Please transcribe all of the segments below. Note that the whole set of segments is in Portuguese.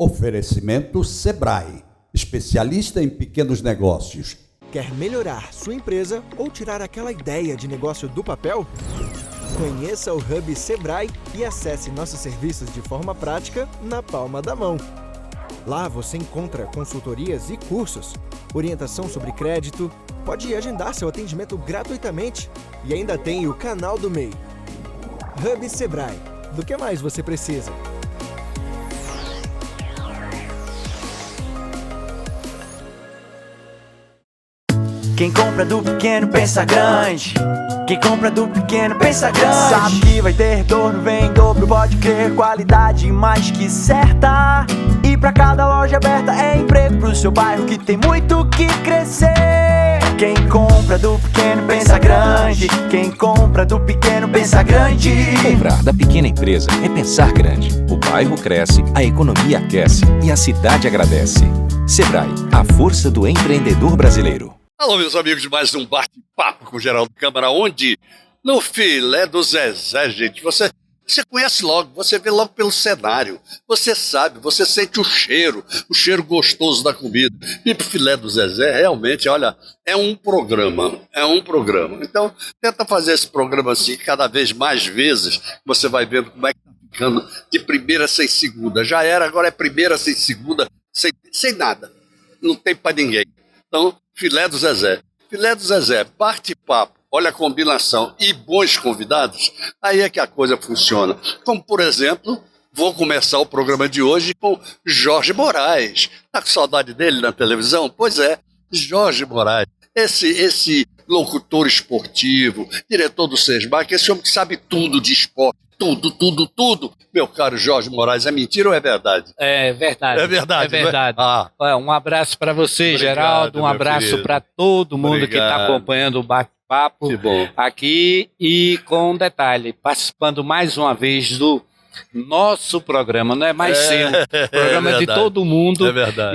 Oferecimento Sebrae, especialista em pequenos negócios. Quer melhorar sua empresa ou tirar aquela ideia de negócio do papel? Conheça o Hub Sebrae e acesse nossos serviços de forma prática na palma da mão. Lá você encontra consultorias e cursos, orientação sobre crédito, pode agendar seu atendimento gratuitamente e ainda tem o canal do MEI. Hub Sebrae. Do que mais você precisa? Quem compra do pequeno pensa grande. Quem compra do pequeno pensa grande. Sabe que vai ter retorno, vem em dobro, pode crer. Qualidade mais que certa. E pra cada loja aberta é emprego pro seu bairro que tem muito que crescer. Quem compra do pequeno pensa grande. Quem compra do pequeno pensa grande. Comprar da pequena empresa é pensar grande. O bairro cresce, a economia aquece e a cidade agradece. Sebrae, a força do empreendedor brasileiro. Alô, meus amigos, de mais um bate-papo com o Geraldo Câmara, onde no filé do Zezé, gente, você conhece logo, você vê logo pelo cenário, você sabe, você sente o cheiro gostoso da comida. E pro filé do Zezé, realmente, olha, é um programa. Então, tenta fazer esse programa assim, cada vez mais vezes, você vai vendo como é que tá ficando de primeira sem segunda. Já era, agora é primeira sem segunda, sem nada. Não tem pra ninguém. Então, filé do Zezé. Filé do Zezé, bate-papo, olha a combinação e bons convidados, aí é que a coisa funciona. Como, por exemplo, vou começar o programa de hoje com Jorge Moraes. Tá com saudade dele na televisão? Pois é, Jorge Moraes. Esse locutor esportivo, diretor do SESMAC, esse homem que sabe tudo de esporte. Tudo. Meu caro Jorge Moraes, é mentira ou é verdade? É verdade. É verdade. É verdade. Um abraço para você, Obrigado, Geraldo. Um abraço para todo mundo que está acompanhando o bate-papo aqui. E com um detalhe, participando mais uma vez do nosso programa, não é mais seu, programa de todo mundo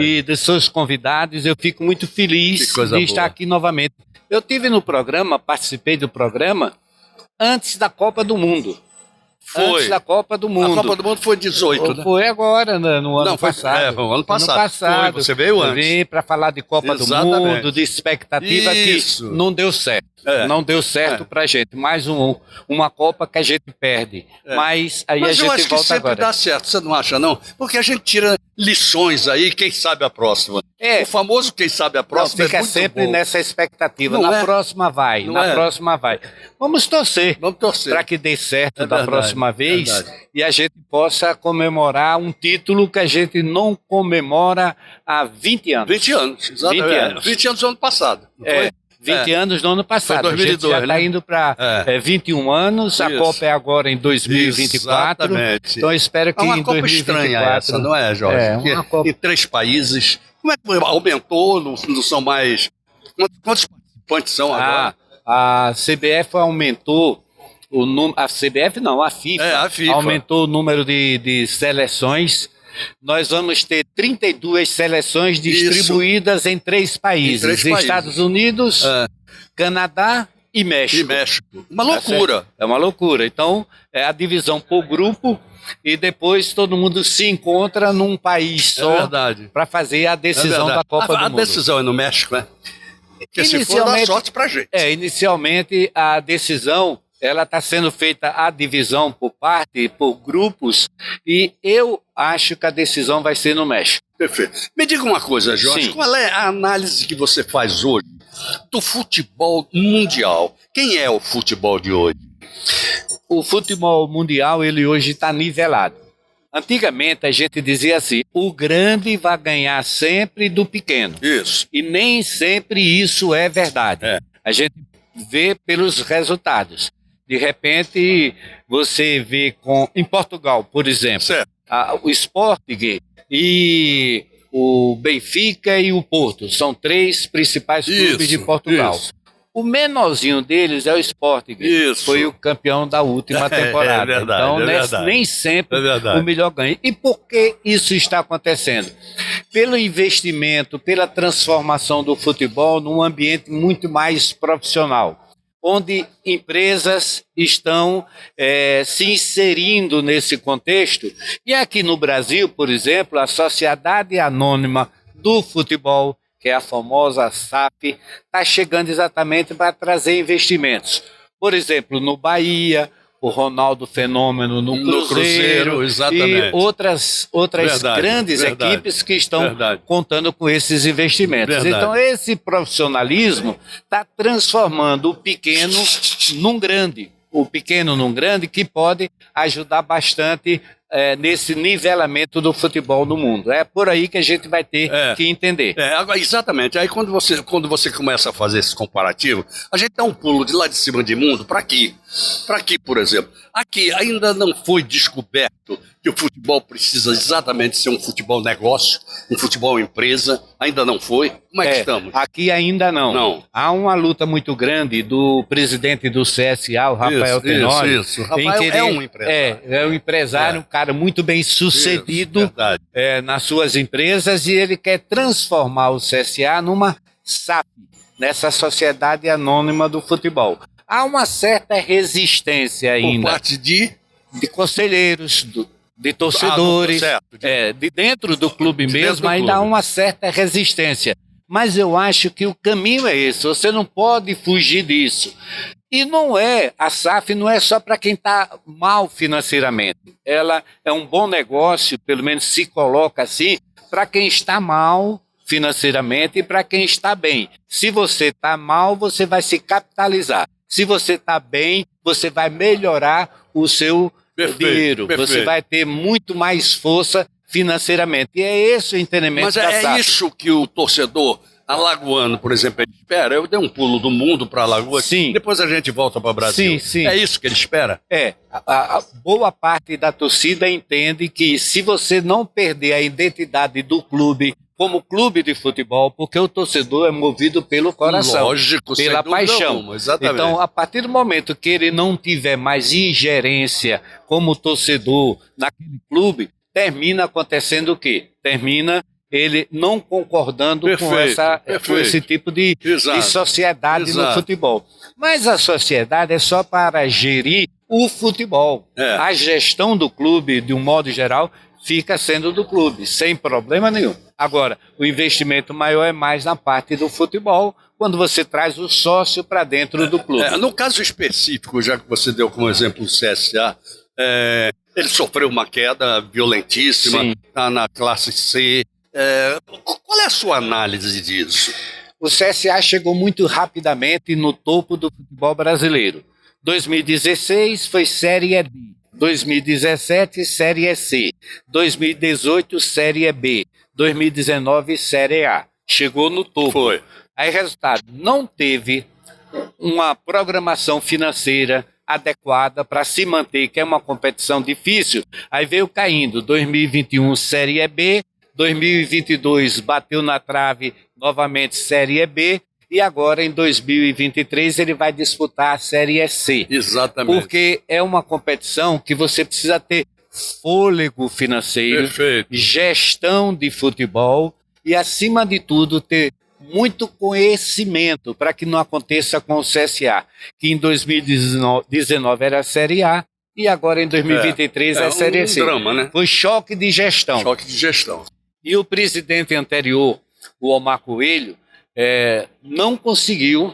e de seus convidados. Eu fico muito feliz de estar aqui novamente. Eu estive no programa, participei do programa antes da Copa do Mundo. Antes da Copa do Mundo. A Copa do Mundo foi 18, né? Foi agora, no ano passado. Foi ano passado. Foi, você veio antes. Eu vim para falar de Copa do Mundo, de expectativa que não deu certo. Não deu certo pra gente. Mais uma Copa que a gente perde. Mas aí a gente volta agora. Mas eu acho que sempre dá certo, você não acha, não? Porque a gente tira lições aí, quem sabe a próxima. O famoso quem sabe a próxima fica sempre nessa expectativa. Na próxima vai. Vamos torcer. Para que dê certo da próxima vez e a gente possa comemorar um título que a gente não comemora há 20 anos. 20 anos, exatamente. 20 anos do ano passado. 20 anos no ano passado. Foi 2002, a gente já está indo para 21 anos. A Copa é agora em 2024. Exatamente. Então eu espero que em 2024... Copa estranha essa, não é, Jorge? Uma Copa... Em 3 países. Como é que aumentou? Não são mais... Quantos participantes são agora? A CBF aumentou o número... A CBF não, a FIFA. A FIFA. Aumentou o número de seleções. Nós vamos ter 32 seleções distribuídas em 3 países. Estados Unidos, Canadá e México. Uma loucura. É uma loucura. Então, é a divisão por grupo e depois todo mundo se encontra num país só para fazer a decisão da Copa do Mundo. A decisão é no México, né? Porque se for, dá sorte pra gente. Inicialmente a decisão... Ela está sendo feita a divisão por grupos, e eu acho que a decisão vai ser no México. Perfeito. Me diga uma coisa, Jorge, qual é a análise que você faz hoje do futebol mundial? Quem é o futebol de hoje? O futebol mundial, ele hoje está nivelado. Antigamente a gente dizia assim, o grande vai ganhar sempre do pequeno. Isso. E nem sempre isso é verdade. A gente vê pelos resultados. De repente, você vê em Portugal, por exemplo, o Sporting e o Benfica e o Porto. São 3 principais clubes de Portugal. O menorzinho deles é o Sporting. Foi o campeão da última temporada. Então, nem sempre o melhor ganha. E por que isso está acontecendo? Pelo investimento, pela transformação do futebol num ambiente muito mais profissional. onde empresas estão se inserindo nesse contexto. E aqui no Brasil, por exemplo, a Sociedade Anônima do Futebol, que é a famosa SAF, está chegando exatamente para trazer investimentos. Por exemplo, no Bahia, o Ronaldo Fenômeno no Cruzeiro exatamente. E outras grandes equipes que estão contando com esses investimentos. Então, esse profissionalismo está transformando o pequeno num grande. O pequeno num grande, que pode ajudar bastante nesse nivelamento do futebol no mundo. É por aí que a gente vai ter que entender. Exatamente. Aí quando você começa a fazer esse comparativo, a gente dá um pulo de lá de cima de mundo para aqui. Para aqui, por exemplo. Aqui ainda não foi descoberto que o futebol precisa exatamente ser um futebol negócio, um futebol empresa. Ainda não foi. Como é que estamos? Aqui ainda não. Há uma luta muito grande do presidente do CSA, o Rafael Tenório. Isso. Rafael é um empresário. É um empresário, um cara muito bem sucedido nas suas empresas, e ele quer transformar o CSA numa SAF, nessa Sociedade Anônima do Futebol. Há uma certa resistência ainda. Por parte de conselheiros, de torcedores, de dentro do clube mesmo, ainda há uma certa resistência. Mas eu acho que o caminho é esse, você não pode fugir disso. E a SAF não é só para quem está mal financeiramente. Ela é um bom negócio, pelo menos se coloca assim, para quem está mal financeiramente e para quem está bem. Se você está mal, você vai se capitalizar. Se você está bem, você vai melhorar o seu dinheiro. Você vai ter muito mais força financeiramente. E é esse o entendimento da SAF. Mas é isso que o torcedor alagoano, por exemplo, ele espera? Eu dei um pulo do mundo para Alagoas, depois a gente volta para o Brasil. Sim. É isso que ele espera? A boa parte da torcida entende que se você não perder a identidade do clube como clube de futebol, porque o torcedor é movido pelo coração, pela paixão. Então, a partir do momento que ele não tiver mais ingerência como torcedor naquele clube, termina acontecendo o quê? Termina ele não concordando com esse tipo de sociedade no futebol. Mas a sociedade é só para gerir o futebol. A gestão do clube, de um modo geral, fica sendo do clube, sem problema nenhum. Agora, o investimento maior é mais na parte do futebol, quando você traz o sócio para dentro do clube. No caso específico, já que você deu como exemplo o CSA, ele sofreu uma queda violentíssima, está na classe C. Qual é a sua análise disso? O CSA chegou muito rapidamente no topo do futebol brasileiro. 2016 foi Série B. 2017, Série C. 2018, Série B. 2019, Série A. Chegou no topo. Foi. Aí, resultado, não teve uma programação financeira adequada para se manter, que é uma competição difícil. Aí veio caindo. 2021, Série B. 2022, bateu na trave novamente Série B. E agora, em 2023, ele vai disputar a Série C. Exatamente. Porque é uma competição que você precisa ter fôlego financeiro, gestão de futebol e, acima de tudo, ter muito conhecimento para que não aconteça com o CSA, que em 2019 era a Série A e agora em 2023 é a Série C. Drama, né? Foi choque de gestão. Choque de gestão. E o presidente anterior, o Omar Coelho, não conseguiu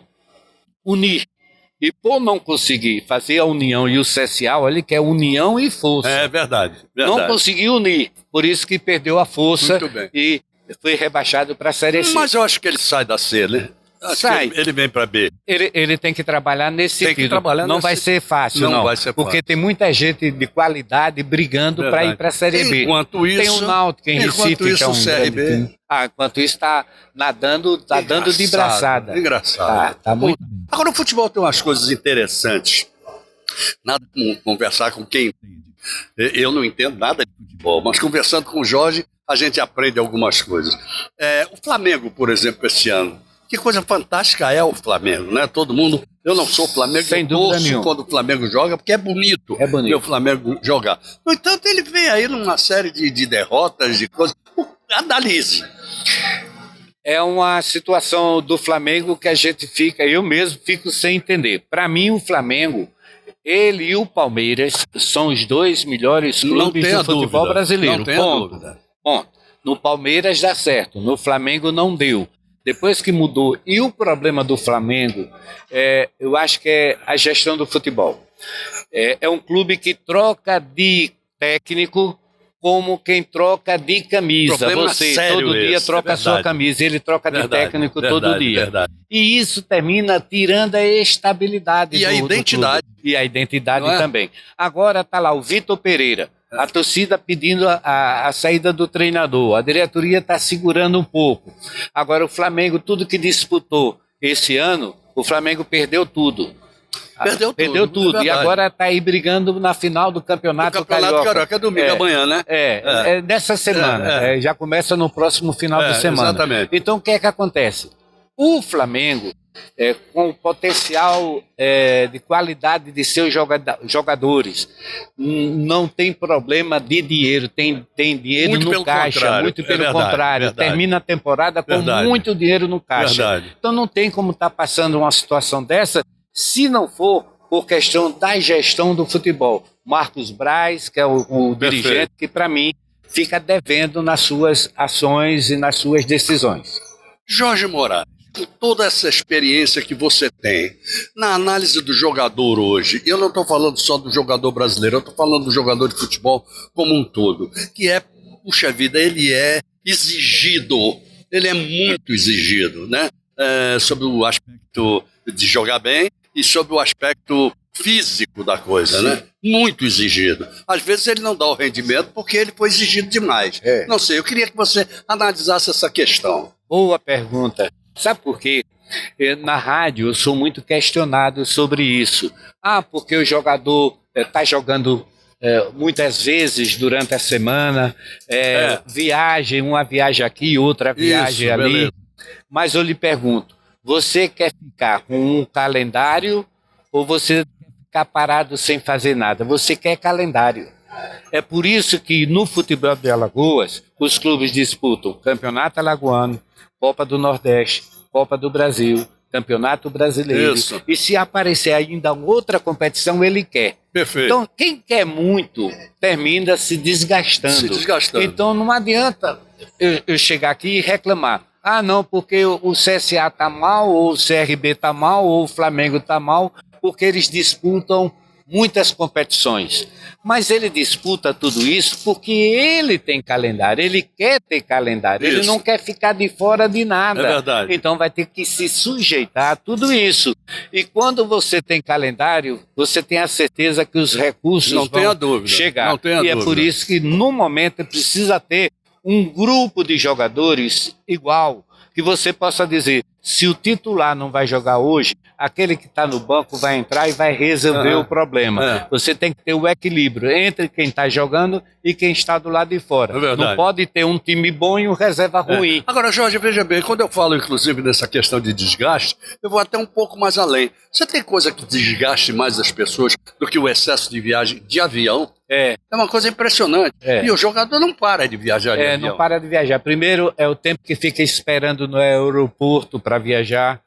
unir. E por não conseguir fazer a união e o CSA, ele quer união e força. É verdade. Não conseguiu unir, por isso que perdeu a força e foi rebaixado para a Série C. Mas eu acho que ele sai da C, né? Sai. Ele vem para B. Ele tem que trabalhar nesse sentido. Não vai ser fácil, não. Vai ser porque fácil. Tem muita gente de qualidade brigando para ir para a Série B. Enquanto isso, tem o Náutico em Recife, que é um CRB. grande... enquanto isso está nadando, está dando de braçada. Engraçado. Tá muito. Agora, o futebol tem umas coisas interessantes. Nada como conversar com quem entende. Eu não entendo nada de futebol, mas conversando com o Jorge, a gente aprende algumas coisas. O Flamengo, por exemplo, esse ano. Que coisa fantástica é o Flamengo, né? Todo mundo... Eu não sou Flamengo, sem dúvida nenhuma. Quando o Flamengo joga, porque é bonito ver o Flamengo jogar. No entanto, ele vem aí numa série de derrotas, de coisas. Analise. É uma situação do Flamengo que a gente eu mesmo fico sem entender. Para mim, o Flamengo, ele e o Palmeiras são os dois melhores clubes do futebol brasileiro. Não tenha dúvida. Ponto. No Palmeiras dá certo, no Flamengo não deu. Depois que mudou. E o problema do Flamengo, eu acho que é a gestão do futebol. É um clube que troca de técnico como quem troca de camisa. Problema Você sério todo dia esse, troca a sua camisa, ele troca de técnico todo dia. Verdade. E isso termina tirando a estabilidade E a identidade. Do clube. E a identidade Não é? também. Agora está lá o Vitor Pereira, a torcida pedindo a saída do treinador, a diretoria está segurando um pouco. Agora o Flamengo, tudo que disputou esse ano, o Flamengo perdeu tudo. Perdeu tudo. É E agora está aí brigando na final do Campeonato Carioca é domingo amanhã, né? É dessa semana. Já começa no próximo final de semana. Exatamente. Então o que é que acontece? O Flamengo, com o potencial de qualidade de seus jogadores, não tem problema de dinheiro, tem dinheiro Muito no pelo caixa, contrário. muito pelo Verdade, contrário. verdade. Termina a temporada com muito dinheiro no caixa. Verdade. Então não tem como estar passando uma situação dessa se não for por questão da gestão do futebol. Marcos Braz, que é o dirigente que, para mim, fica devendo nas suas ações e nas suas decisões. Jorge Moraes, com toda essa experiência que você tem, na análise do jogador hoje, eu não estou falando só do jogador brasileiro, eu estou falando do jogador de futebol como um todo, que puxa vida, ele é exigido, ele é muito exigido, né? Sobre o aspecto de jogar bem e sobre o aspecto físico da coisa, né? Muito exigido. Às vezes ele não dá o rendimento porque ele foi exigido demais. Não sei, eu queria que você analisasse essa questão. Boa pergunta. Sabe por quê? Na rádio eu sou muito questionado sobre isso. Porque o jogador está jogando muitas vezes durante a semana, uma viagem aqui, outra viagem Isso, ali. beleza. Mas eu lhe pergunto, você quer ficar com um calendário ou você quer ficar parado sem fazer nada? Você quer calendário. É por isso que no futebol de Alagoas, os clubes disputam Campeonato Alagoano, Copa do Nordeste, Copa do Brasil, Campeonato Brasileiro. Isso. E se aparecer ainda outra competição, ele quer. Perfeito. Então, quem quer muito, termina se desgastando. Se desgastando. Então, não adianta eu chegar aqui e reclamar. Não, porque o CSA está mal, ou o CRB está mal, ou o Flamengo está mal, porque eles disputam muitas competições. Mas ele disputa tudo isso porque ele tem calendário, ele quer ter calendário, ele não quer ficar de fora de nada. É verdade. Então vai ter que se sujeitar a tudo isso. E quando você tem calendário, você tem a certeza que os recursos Não tenha vão dúvida. chegar. Não tenha e é dúvida. por isso que no momento precisa ter um grupo de jogadores igual, que você possa dizer, se o titular não vai jogar hoje, aquele que está no banco vai entrar e vai resolver o problema. Você tem que ter o equilíbrio entre quem está jogando e quem está do lado de fora. É verdade. Não pode ter um time bom e um reserva ruim. Agora, Jorge, veja bem, quando eu falo, inclusive, nessa questão de desgaste, eu vou até um pouco mais além. Você tem coisa que desgaste mais as pessoas do que o excesso de viagem de avião? É uma coisa impressionante. E o jogador não para de viajar de avião. Não para de viajar. Primeiro, é o tempo que fica esperando no aeroporto para viajar.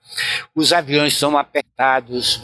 Os aviões são apertados.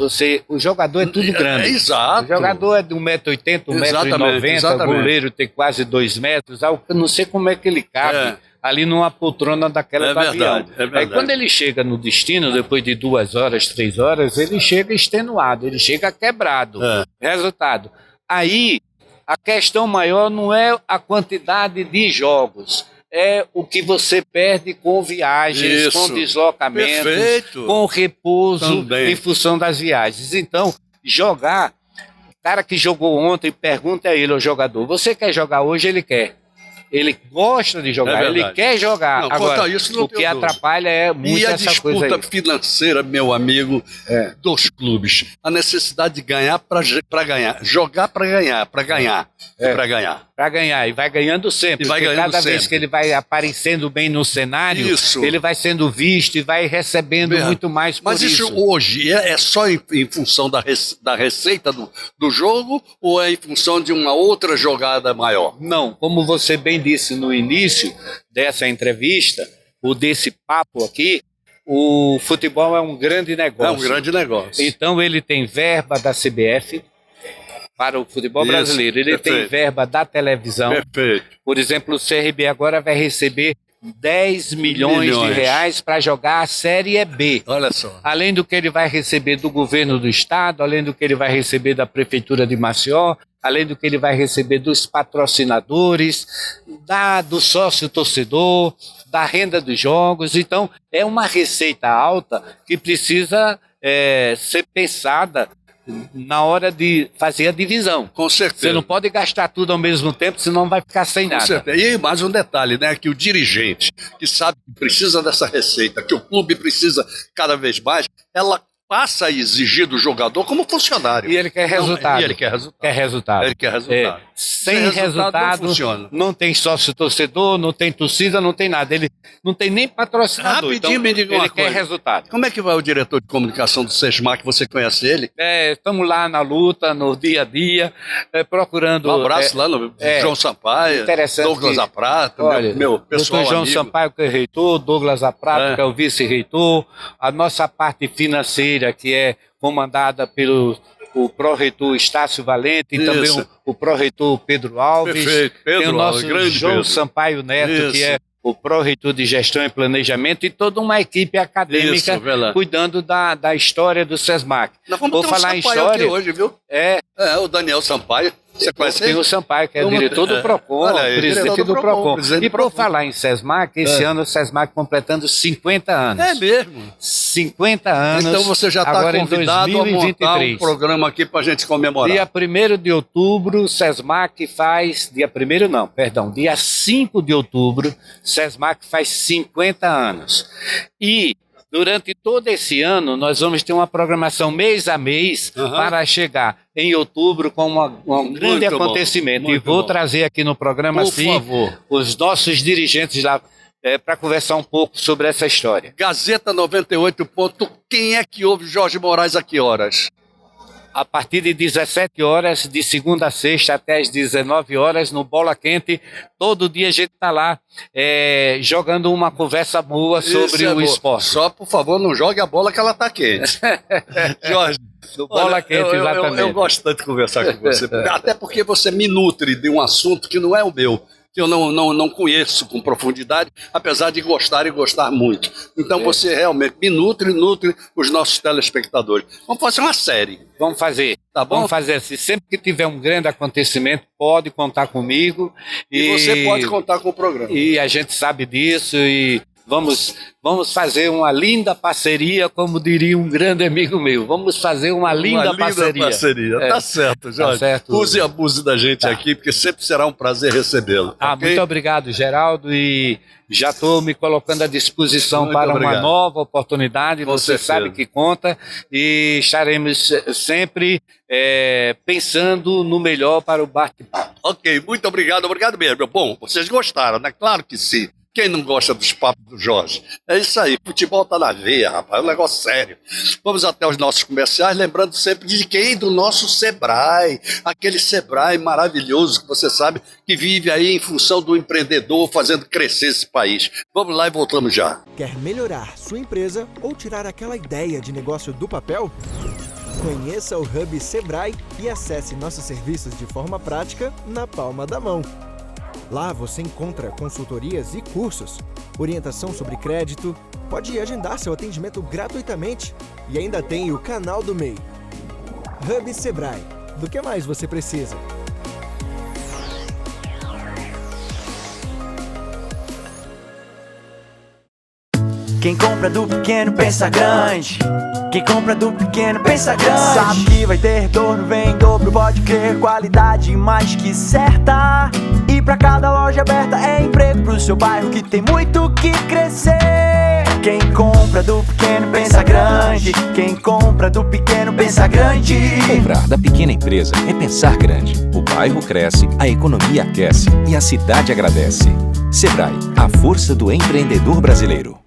O jogador é tudo grande. Exato. O jogador é de 1,80 m, 1,90 m. O goleiro tem quase 2 metros. Eu não sei como é que ele cabe ali numa poltrona daquela do avião. Aí quando ele chega no destino, depois de 2 horas, 3 horas, ele chega extenuado, ele chega quebrado. Resultado. Aí, a questão maior não é a quantidade de jogos, é o que você perde com viagens, com deslocamentos, com repouso em função das viagens. Então, jogar, o cara que jogou ontem, pergunta a ele, ao jogador, você quer jogar hoje? Ele quer. Ele gosta de jogar, ele quer jogar. Não, agora, isso não o que atrapalha é muito essa coisa aí. E a disputa financeira, meu amigo, dos clubes. A necessidade de ganhar para ganhar. Jogar para ganhar, para ganhar. Para ganhar. Para ganhar, e vai ganhando sempre. E vai porque ganhando cada vez sempre. que ele vai aparecendo bem no cenário, ele vai sendo visto e vai recebendo muito mais por Mas isso. isso hoje é só em função da receita do jogo ou é em função de uma outra jogada maior? Não, como você bem disse no início dessa entrevista, ou desse papo aqui, o futebol é um grande negócio. É um grande negócio. Então ele tem verba da CBF para o futebol brasileiro, ele tem verba da televisão. Perfeito. Por exemplo, o CRB agora vai receber 10 milhões de reais para jogar a Série B. Olha só. Além do que ele vai receber do governo do estado, além do que ele vai receber da prefeitura de Maceió, além do que ele vai receber dos patrocinadores, do sócio torcedor, da renda dos jogos. Então, é uma receita alta que precisa ser pensada na hora de fazer a divisão. Com certeza. Você não pode gastar tudo ao mesmo tempo, senão vai ficar sem nada. Certeza. E mais um detalhe, né? Que o dirigente que sabe que precisa dessa receita, que o clube precisa cada vez mais, ela passa a exigir do jogador como funcionário. E ele quer resultado. E ele quer resultado. Quer resultado. Ele quer resultado. Sem resultado, não funciona. Não tem sócio torcedor, não tem torcida, não tem nada. Ele não tem nem patrocinador. Rapidinho, então, me diga uma ele quer coisa. resultado. Como é que vai o diretor de comunicação do SESMAC? Você conhece ele? Estamos lá na luta, no dia a dia, procurando... Um abraço lá no João Sampaio, Douglas Aprata, olha, meu pessoal Dr. João amigo. Sampaio, que é reitor, Douglas Aprata, que é o vice-reitor, a nossa parte financeira, que é comandada pelo pró-reitor Estácio Valente e também o pró-reitor Pedro Alves. Perfeito, Pedro tem o nosso Alves, grande João Pedro. Sampaio Neto, que é o pró-reitor de Gestão e Planejamento, e toda uma equipe acadêmica cuidando da história do SESMAC. Nós vamos ter um falar em Sampaio história aqui hoje, viu? O Daniel Sampaio. Você conhece tem ele? o Sampaio, que é diretor do PROCON, presidente do PROCON. E por falar em SESMAC, esse ano o SESMAC completando 50 anos. É mesmo? 50 anos. Então você já está convidado a montar um programa aqui para a gente comemorar. Dia 1º de outubro, o SESMAC faz... Dia 5 de outubro, SESMAC faz 50 anos. E durante todo esse ano, nós vamos ter uma programação mês a mês para chegar em outubro com um grande acontecimento. E vou trazer aqui no programa, os nossos dirigentes lá para conversar um pouco sobre essa história. Gazeta 98. Quem é que ouve Jorge Moraes a que horas? A partir de 17 horas, de segunda a sexta até as 19 horas, no Bola Quente. Todo dia a gente está lá jogando uma conversa boa sobre o esporte. Só, por favor, não jogue a bola que ela está quente. Jorge, Bola Quente, exatamente. Eu gosto tanto de conversar com você, até porque você me nutre de um assunto que não é o meu, que eu não conheço com profundidade, apesar de gostar e gostar muito. Então você realmente me nutre os nossos telespectadores. Vamos fazer uma série. Vamos fazer. Tá bom? Vamos fazer assim. Sempre que tiver um grande acontecimento, pode contar comigo. E você pode contar com o programa. E a gente sabe disso e vamos fazer uma linda parceria, como diria um grande amigo meu. Vamos fazer uma linda parceria. Tá certo, Jorge. Tá certo. Use e abuse da gente aqui, porque sempre será um prazer recebê-lo. Okay? Muito obrigado, Geraldo, e já estou me colocando à disposição para uma nova oportunidade. Você sabe que conta, e estaremos sempre pensando no melhor para o bate-papo. Ok, muito obrigado mesmo. Bom, vocês gostaram, né? Claro que sim. Quem não gosta dos papos do Jorge? É isso aí, futebol tá na veia, rapaz, é um negócio sério. Vamos até os nossos comerciais, lembrando sempre de quem? Do nosso Sebrae, aquele Sebrae maravilhoso que você sabe que vive aí em função do empreendedor fazendo crescer esse país. Vamos lá e voltamos já. Quer melhorar sua empresa ou tirar aquela ideia de negócio do papel? Conheça o Hub Sebrae e acesse nossos serviços de forma prática na palma da mão. Lá você encontra consultorias e cursos, orientação sobre crédito, pode agendar seu atendimento gratuitamente e ainda tem o canal do MEI. Hub Sebrae. Do que mais você precisa? Quem compra do pequeno pensa grande. Quem compra do pequeno pensa grande. Sabe que vai ter retorno, vem em dobro, pode crer. Qualidade mais que certa. E pra cada loja aberta é emprego pro seu bairro que tem muito que crescer. Quem compra do pequeno pensa grande. Quem compra do pequeno pensa grande. Comprar da pequena empresa é pensar grande. O bairro cresce, a economia aquece e a cidade agradece. Sebrae, a força do empreendedor brasileiro.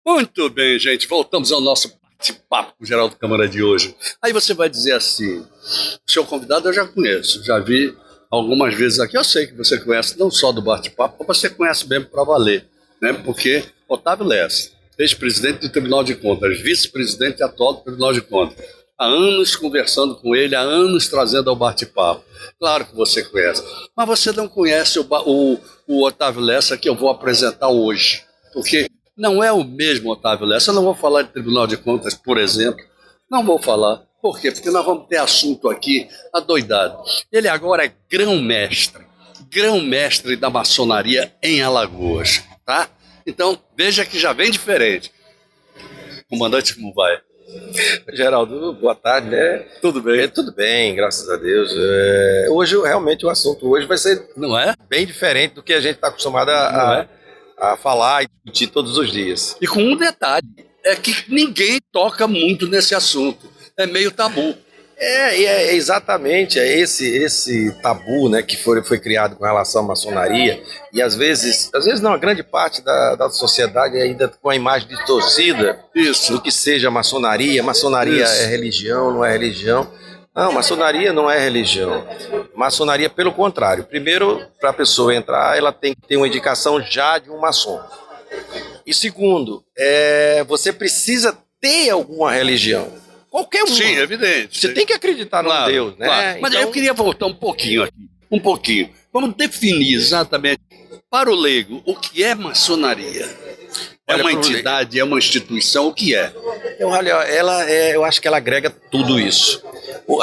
Muito bem, gente, voltamos ao nosso bate-papo com o Geraldo Câmara de hoje. Aí você vai dizer assim, o seu convidado eu já conheço, já vi algumas vezes aqui, eu sei que você conhece não só do bate-papo, mas você conhece mesmo para valer, né? Porque Otávio Lessa, ex-presidente do Tribunal de Contas, vice-presidente atual do Tribunal de Contas, há anos conversando com ele, há anos trazendo ao bate-papo. Claro que você conhece, mas você não conhece o Otávio Lessa que eu vou apresentar hoje, porque não é o mesmo Otávio Lessa. Eu não vou falar de Tribunal de Contas, por exemplo, não vou falar. Por quê? Porque nós vamos ter assunto aqui adoidado. Ele agora é grão-mestre da maçonaria em Alagoas, tá? Então, veja que já vem diferente. Comandante, como vai? Geraldo, boa tarde, né? Tudo bem? Tudo bem, graças a Deus. Hoje, realmente, o assunto hoje vai ser Não é? bem diferente do que a gente está acostumado a falar e discutir todos os dias. E com um detalhe, é que ninguém toca muito nesse assunto. É meio tabu. É exatamente esse tabu, né, que foi criado com relação à maçonaria, e às vezes não, a grande parte da sociedade ainda com a imagem distorcida do que seja maçonaria. Maçonaria Isso. é religião, não é religião. Não, maçonaria não é religião. Maçonaria, pelo contrário. Primeiro, para a pessoa entrar, ela tem que ter uma indicação já de um maçom. E segundo, você precisa ter alguma religião. Qualquer uma. Sim, evidente. Você tem que acreditar no Deus, né? Claro. Mas então, eu queria voltar um pouquinho aqui. Vamos definir exatamente, para o leigo, o que é maçonaria. É Olha, uma entidade, é uma instituição, o que é? eu acho que ela agrega tudo isso.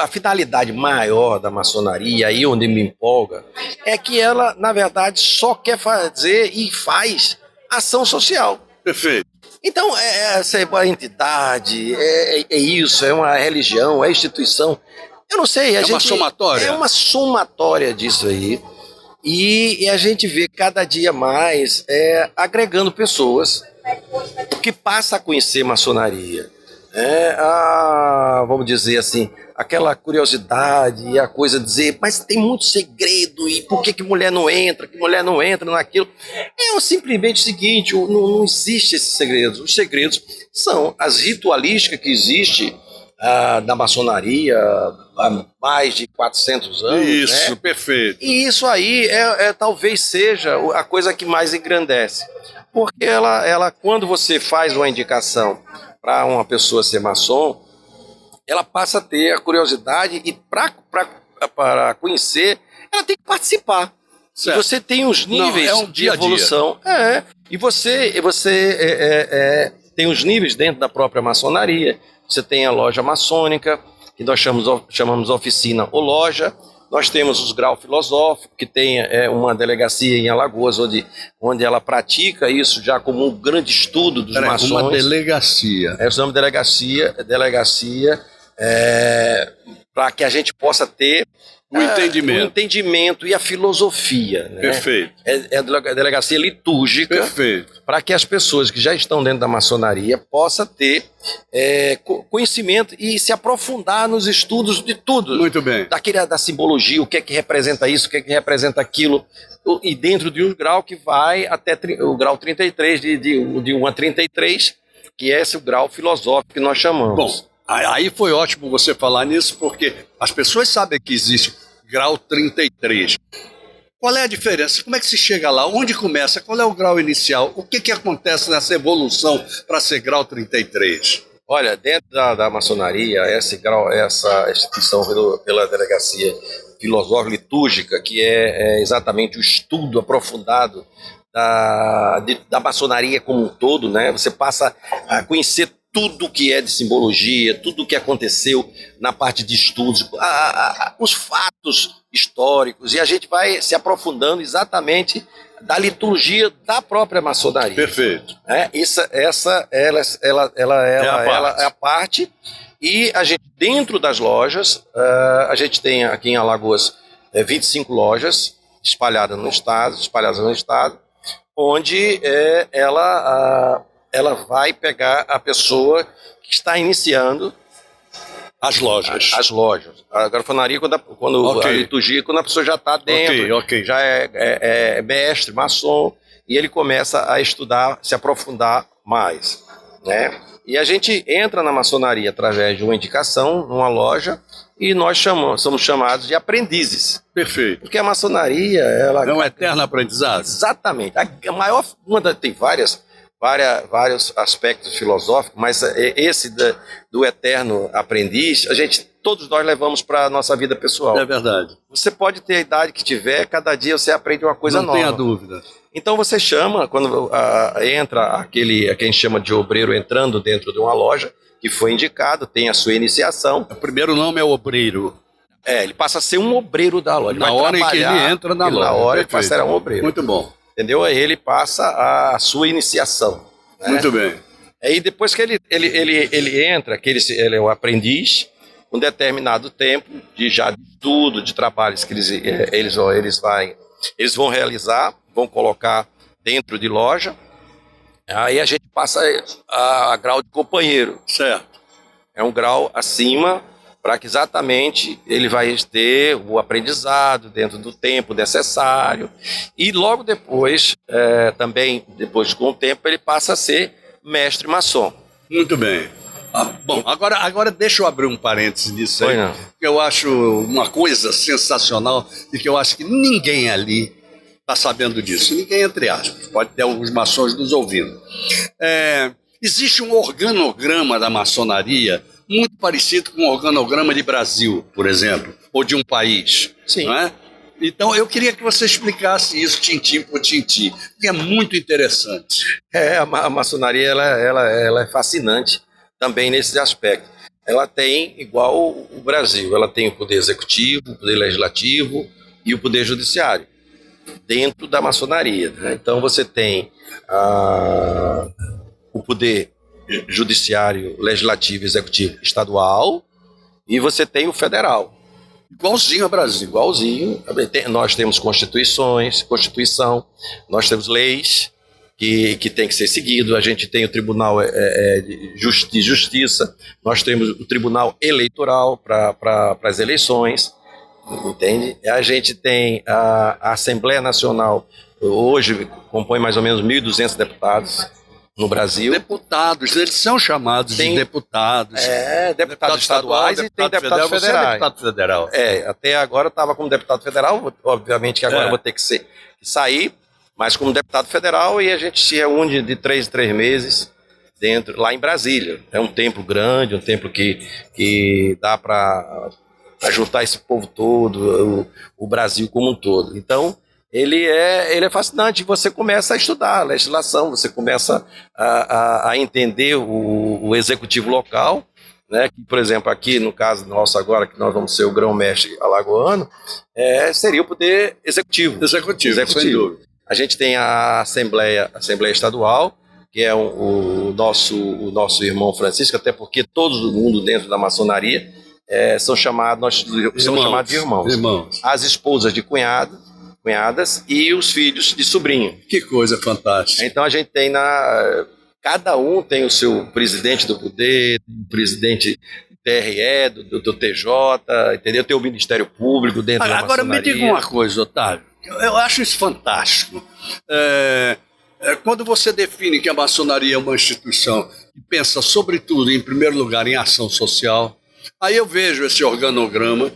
A finalidade maior da maçonaria, aí onde me empolga, é que ela, na verdade, só quer fazer e faz ação social. Perfeito. Então, essa é uma entidade, é isso, é uma religião, é instituição. Eu não sei. Uma somatória? É uma somatória disso aí. E a gente vê cada dia mais agregando pessoas que passam a conhecer maçonaria. Vamos dizer assim, aquela curiosidade e a coisa de dizer, mas tem muito segredo, e por que mulher não entra, naquilo. É simplesmente o seguinte, não existe esses segredos. Os segredos são as ritualísticas que existem da maçonaria há mais de 400 anos. Isso, né? Perfeito. E isso aí talvez seja a coisa que mais engrandece. Porque ela quando você faz uma indicação para uma pessoa ser maçom, ela passa a ter a curiosidade e para conhecer, ela tem que participar. Certo. Você tem os níveis de evolução. E você tem os níveis dentro da própria maçonaria. Você tem a loja maçônica, que nós chamamos oficina ou loja. Nós temos os graus filosóficos, que tem uma delegacia em Alagoas, onde ela pratica isso já como um grande estudo dos maçons. Uma delegacia. Chamamos delegacia para que a gente possa ter o entendimento e a filosofia. Né? Perfeito. É a delegacia litúrgica. Perfeito. Para que as pessoas que já estão dentro da maçonaria possam ter conhecimento e se aprofundar nos estudos de tudo. Muito bem. Da simbologia, o que é que representa isso, o que é que representa aquilo, e dentro de um grau que vai até o grau 33, de 1 a 33, que é esse o grau filosófico que nós chamamos. Bom, aí foi ótimo você falar nisso, porque as pessoas sabem que existe grau 33. Qual é a diferença? Como é que se chega lá? Onde começa? Qual é o grau inicial? O que acontece nessa evolução para ser grau 33? Olha, dentro da maçonaria, essa instituição pela delegacia filosófica litúrgica, que é exatamente o estudo aprofundado da maçonaria como um todo, né? Você passa a conhecer tudo que é de simbologia, tudo que aconteceu na parte de estudos, os fatos históricos, e a gente vai se aprofundando exatamente da liturgia da própria maçonaria. Perfeito. Essa é a parte. E a gente, dentro das lojas, a gente tem aqui em Alagoas 25 lojas espalhadas no estado, onde ela vai pegar a pessoa que está iniciando as lojas. A grafonaria, quando a liturgia, quando a pessoa já está dentro, já é mestre, maçom, e ele começa a estudar, se aprofundar mais, né? E a gente entra na maçonaria através de uma indicação numa loja e nós somos chamados de aprendizes. Perfeito. Porque a maçonaria, ela... É um eterno aprendizado. Exatamente. A maior... tem vários aspectos filosóficos, mas esse do eterno aprendiz, todos nós levamos para a nossa vida pessoal. É verdade. Você pode ter a idade que tiver, cada dia você aprende uma coisa nova. Não tenha dúvida. Então você chama, quando entra aquele que a gente chama de obreiro entrando dentro de uma loja, que foi indicado, tem a sua iniciação. O primeiro nome é obreiro. Ele passa a ser um obreiro da loja. Na hora em que ele entra na loja. Na hora ele passa a ser um obreiro. Muito bom. Entendeu? Aí ele passa a sua iniciação. Né? Muito bem. Aí depois que ele entra, que ele é o aprendiz, um determinado tempo de estudo, de trabalhos que eles vão realizar, vão colocar dentro de loja. Aí a gente passa a grau de companheiro. Certo. É um grau acima para que exatamente ele vai ter o aprendizado dentro do tempo necessário. E logo depois, depois com o tempo, ele passa a ser mestre maçom. Muito bem. Bom, agora deixa eu abrir um parênteses nisso aí, que eu acho uma coisa sensacional e que eu acho que ninguém ali está sabendo disso. Ninguém, entre aspas. Pode ter alguns maçons nos ouvindo. Existe um organograma da maçonaria muito parecido com o organograma de Brasil, por exemplo, ou de um país. Sim. Não é? Então, eu queria que você explicasse isso tintim por tintim, porque é muito interessante. A maçonaria ela é fascinante também nesse aspecto. Ela tem, igual o Brasil, ela tem o poder executivo, o poder legislativo e o poder judiciário dentro da maçonaria. Né? Então você tem o poder judiciário, legislativo e executivo estadual e você tem o federal. Igualzinho ao Brasil. Igualzinho. Nós temos Constituição, nós temos leis que tem que ser seguido. A gente tem o Tribunal de Justiça, nós temos o Tribunal Eleitoral para as eleições, entende? A gente tem a Assembleia Nacional, hoje compõe mais ou menos 1.200 deputados no Brasil. Deputados, eles são chamados de deputados. Deputados estaduais e tem deputados federais. Você é deputado federal. Até agora estava como deputado federal, obviamente que agora vou ter que sair, mas como deputado federal, e a gente se reúne de 3 em 3 meses lá em Brasília. É um templo grande, um templo que dá para juntar esse povo todo, o Brasil como um todo. Então, ele é fascinante. Você começa a estudar a legislação, você começa a entender o executivo local, né? Que, por exemplo, aqui no caso nosso agora, que nós vamos ser o grão-mestre alagoano, seria o poder executivo. Executivo, sem dúvida. A gente tem a Assembleia Estadual, que é o nosso irmão Francisco, até porque todo mundo dentro da maçonaria somos chamados de irmãos. As esposas de cunhadas e os filhos de sobrinho. Que coisa fantástica. Então a gente tem cada um tem o seu presidente do poder, o presidente do TRE, do TJ, entendeu? Tem o Ministério Público dentro da maçonaria. Agora me diga uma coisa, Otávio. Eu acho isso fantástico. Quando você define que a maçonaria é uma instituição que pensa, sobretudo, em primeiro lugar, em ação social, aí eu vejo esse organograma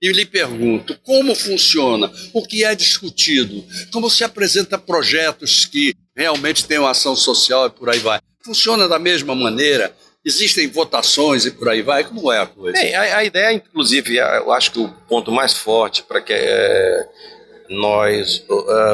e lhe pergunto como funciona, o que é discutido, como se apresenta projetos que realmente tenham ação social e por aí vai. Funciona da mesma maneira? Existem votações e por aí vai? Como é a coisa? Bem, a ideia, inclusive, eu acho que o ponto mais forte para que nós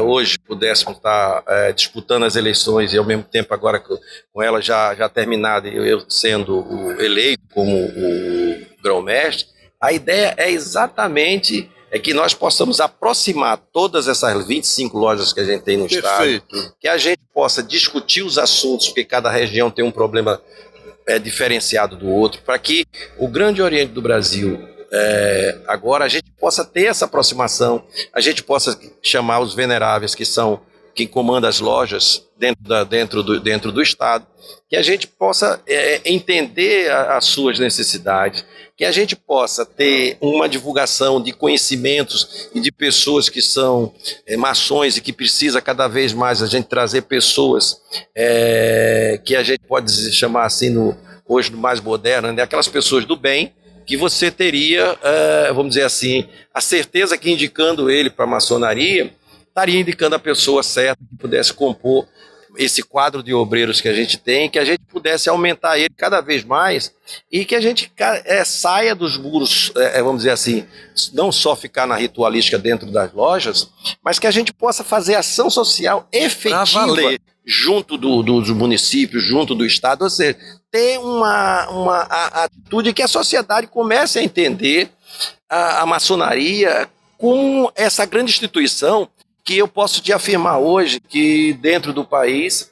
hoje pudéssemos estar disputando as eleições e ao mesmo tempo agora com ela já terminada e eu sendo eleito como o grão-mestre, a ideia é exatamente que nós possamos aproximar todas essas 25 lojas que a gente tem no estado, que a gente possa discutir os assuntos, porque cada região tem um problema diferenciado do outro, para que o Grande Oriente do Brasil agora a gente possa ter essa aproximação, a gente possa chamar os veneráveis, que são quem comanda as lojas dentro do Estado, que a gente possa entender as suas necessidades, que a gente possa ter uma divulgação de conhecimentos e de pessoas que são maçons e que precisa cada vez mais a gente trazer pessoas que a gente pode chamar assim, hoje no mais moderno, né? Aquelas pessoas do bem, que você teria, vamos dizer assim, a certeza que indicando ele para a maçonaria, estaria indicando a pessoa certa que pudesse compor esse quadro de obreiros que a gente tem, que a gente pudesse aumentar ele cada vez mais e que a gente saia dos muros, vamos dizer assim, não só ficar na ritualística dentro das lojas, mas que a gente possa fazer ação social efetiva junto dos municípios, junto do Estado, ou seja, ter uma atitude que a sociedade comece a entender a maçonaria como essa grande instituição que eu posso te afirmar hoje que dentro do país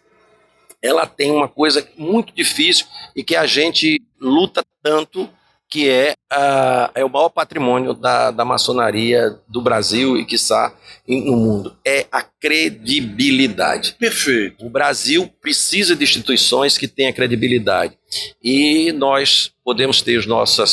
ela tem uma coisa muito difícil e que a gente luta tanto, que é o maior patrimônio da maçonaria do Brasil e quiçá no mundo, é a credibilidade. Perfeito. O Brasil precisa de instituições que tenham credibilidade e nós podemos ter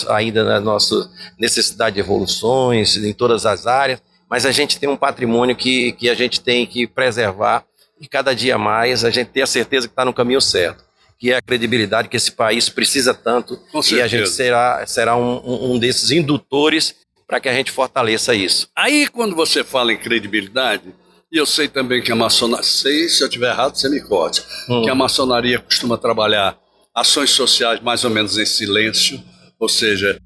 ainda a nossa necessidade de evoluções em todas as áreas, mas a gente tem um patrimônio que a gente tem que preservar e cada dia mais a gente ter a certeza que está no caminho certo, que é a credibilidade que esse país precisa tanto. Com certeza. E a gente será um desses indutores para que a gente fortaleça isso. Aí quando você fala em credibilidade, e eu sei também que a maçonaria, se eu estiver errado você me corte, que a maçonaria costuma trabalhar ações sociais mais ou menos em silêncio, ou seja,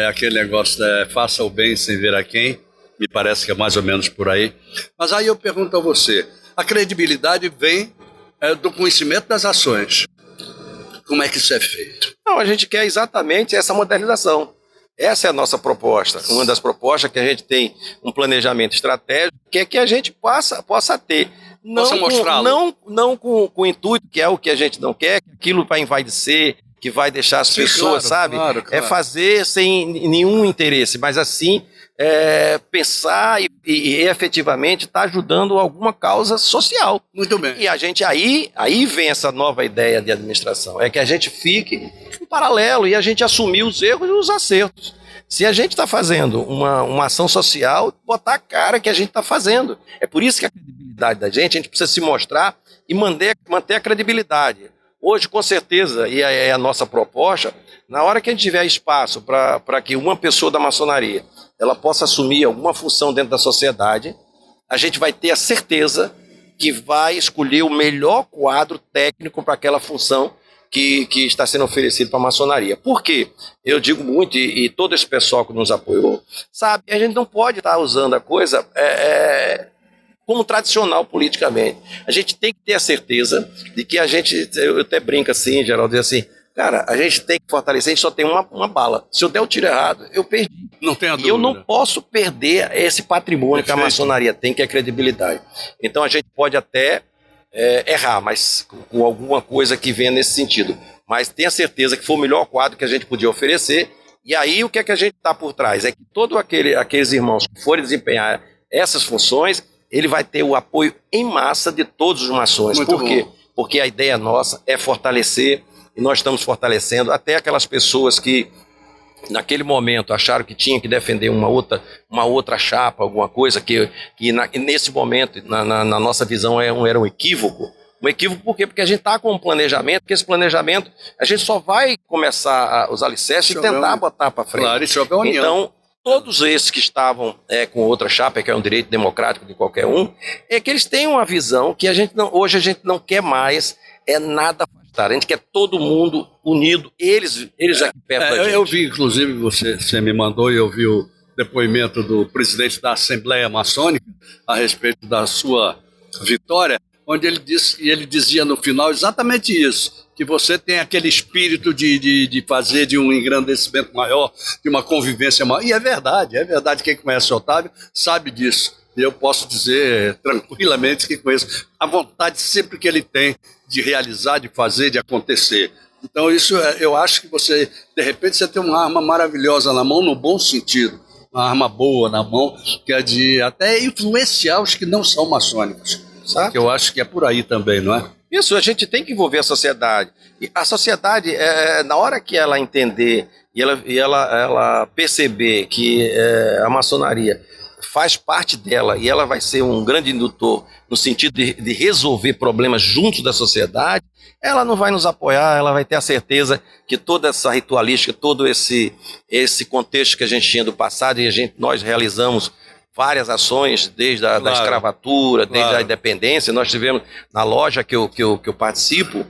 aquele negócio faça o bem sem ver a quem. Me parece que é mais ou menos por aí. Mas aí eu pergunto a você, a credibilidade vem do conhecimento das ações. Como é que isso é feito? Não, a gente quer exatamente essa modernização. Essa é a nossa proposta. Uma das propostas que a gente tem um planejamento estratégico, que é que a gente possa ter. Possa mostrá-lo. Não com o intuito, que é o que a gente não quer, que aquilo vai envaidecer, que vai deixar as pessoas, sabe? Claro. É fazer sem nenhum interesse, mas assim, pensar e efetivamente estar ajudando alguma causa social. Muito bem. E a gente aí vem essa nova ideia de administração, é que a gente fique em paralelo e a gente assumir os erros e os acertos. Se a gente está fazendo uma ação social, botar a cara que a gente está fazendo. É por isso que a credibilidade da gente, a gente precisa se mostrar e manter a credibilidade. Hoje, com certeza, e é a nossa proposta, na hora que a gente tiver espaço para que uma pessoa da maçonaria ela possa assumir alguma função dentro da sociedade, a gente vai ter a certeza que vai escolher o melhor quadro técnico para aquela função que está sendo oferecido para a maçonaria. Por quê? Eu digo muito, e todo esse pessoal que nos apoiou, sabe, a gente não pode estar usando a coisa como tradicional politicamente. A gente tem que ter a certeza de que eu até brinco assim, Geraldo, diz assim, cara, a gente tem que fortalecer, a gente só tem uma bala. Se eu der o tiro errado, eu perdi. Não tenha dúvida. E eu não posso perder esse patrimônio que a maçonaria tem, que é a credibilidade. Então a gente pode até errar, mas com alguma coisa que venha nesse sentido. Mas tenha certeza que foi o melhor quadro que a gente podia oferecer. E aí o que é que a gente está por trás? É que todos aqueles irmãos que forem desempenhar essas funções, ele vai ter o apoio em massa de todos os maçons. Muito Por quê? bom. Porque a ideia nossa é fortalecer, e nós estamos fortalecendo até aquelas pessoas que naquele momento acharam que tinha que defender uma outra chapa, alguma coisa que nesse momento, na nossa visão, era um equívoco. Um equívoco por quê? Porque a gente está com um planejamento, que esse planejamento a gente só vai começar os alicerces e tentar botar para frente. Claro, isso é união. Então, todos esses que estavam com outra chapa, que é um direito democrático de qualquer um, é que eles têm uma visão que hoje a gente não quer mais nada afastado. A gente quer todo mundo unido, eles aqui perto da gente. Eu vi, inclusive, você me mandou e eu vi o depoimento do presidente da Assembleia Maçônica a respeito da sua vitória, onde ele dizia no final exatamente isso, que você tem aquele espírito de fazer de um engrandecimento maior, de uma convivência maior. E é verdade. Quem conhece o Otávio sabe disso. E eu posso dizer tranquilamente que conheço a vontade sempre que ele tem de realizar, de fazer, de acontecer. Então isso, eu acho que você, de repente, você tem uma arma maravilhosa na mão, no bom sentido. Uma arma boa na mão, que é de até influenciar os que não são maçônicos. Sabe? Que eu acho que é por aí também, não é? Isso, a gente tem que envolver a sociedade. E a sociedade, na hora que ela entender e ela perceber que a maçonaria faz parte dela e ela vai ser um grande indutor no sentido de resolver problemas junto da sociedade, ela não vai nos apoiar, ela vai ter a certeza que toda essa ritualística, todo esse contexto que a gente tinha do passado e nós realizamos várias ações, desde da escravatura, desde a independência. Nós tivemos, na loja que eu participo,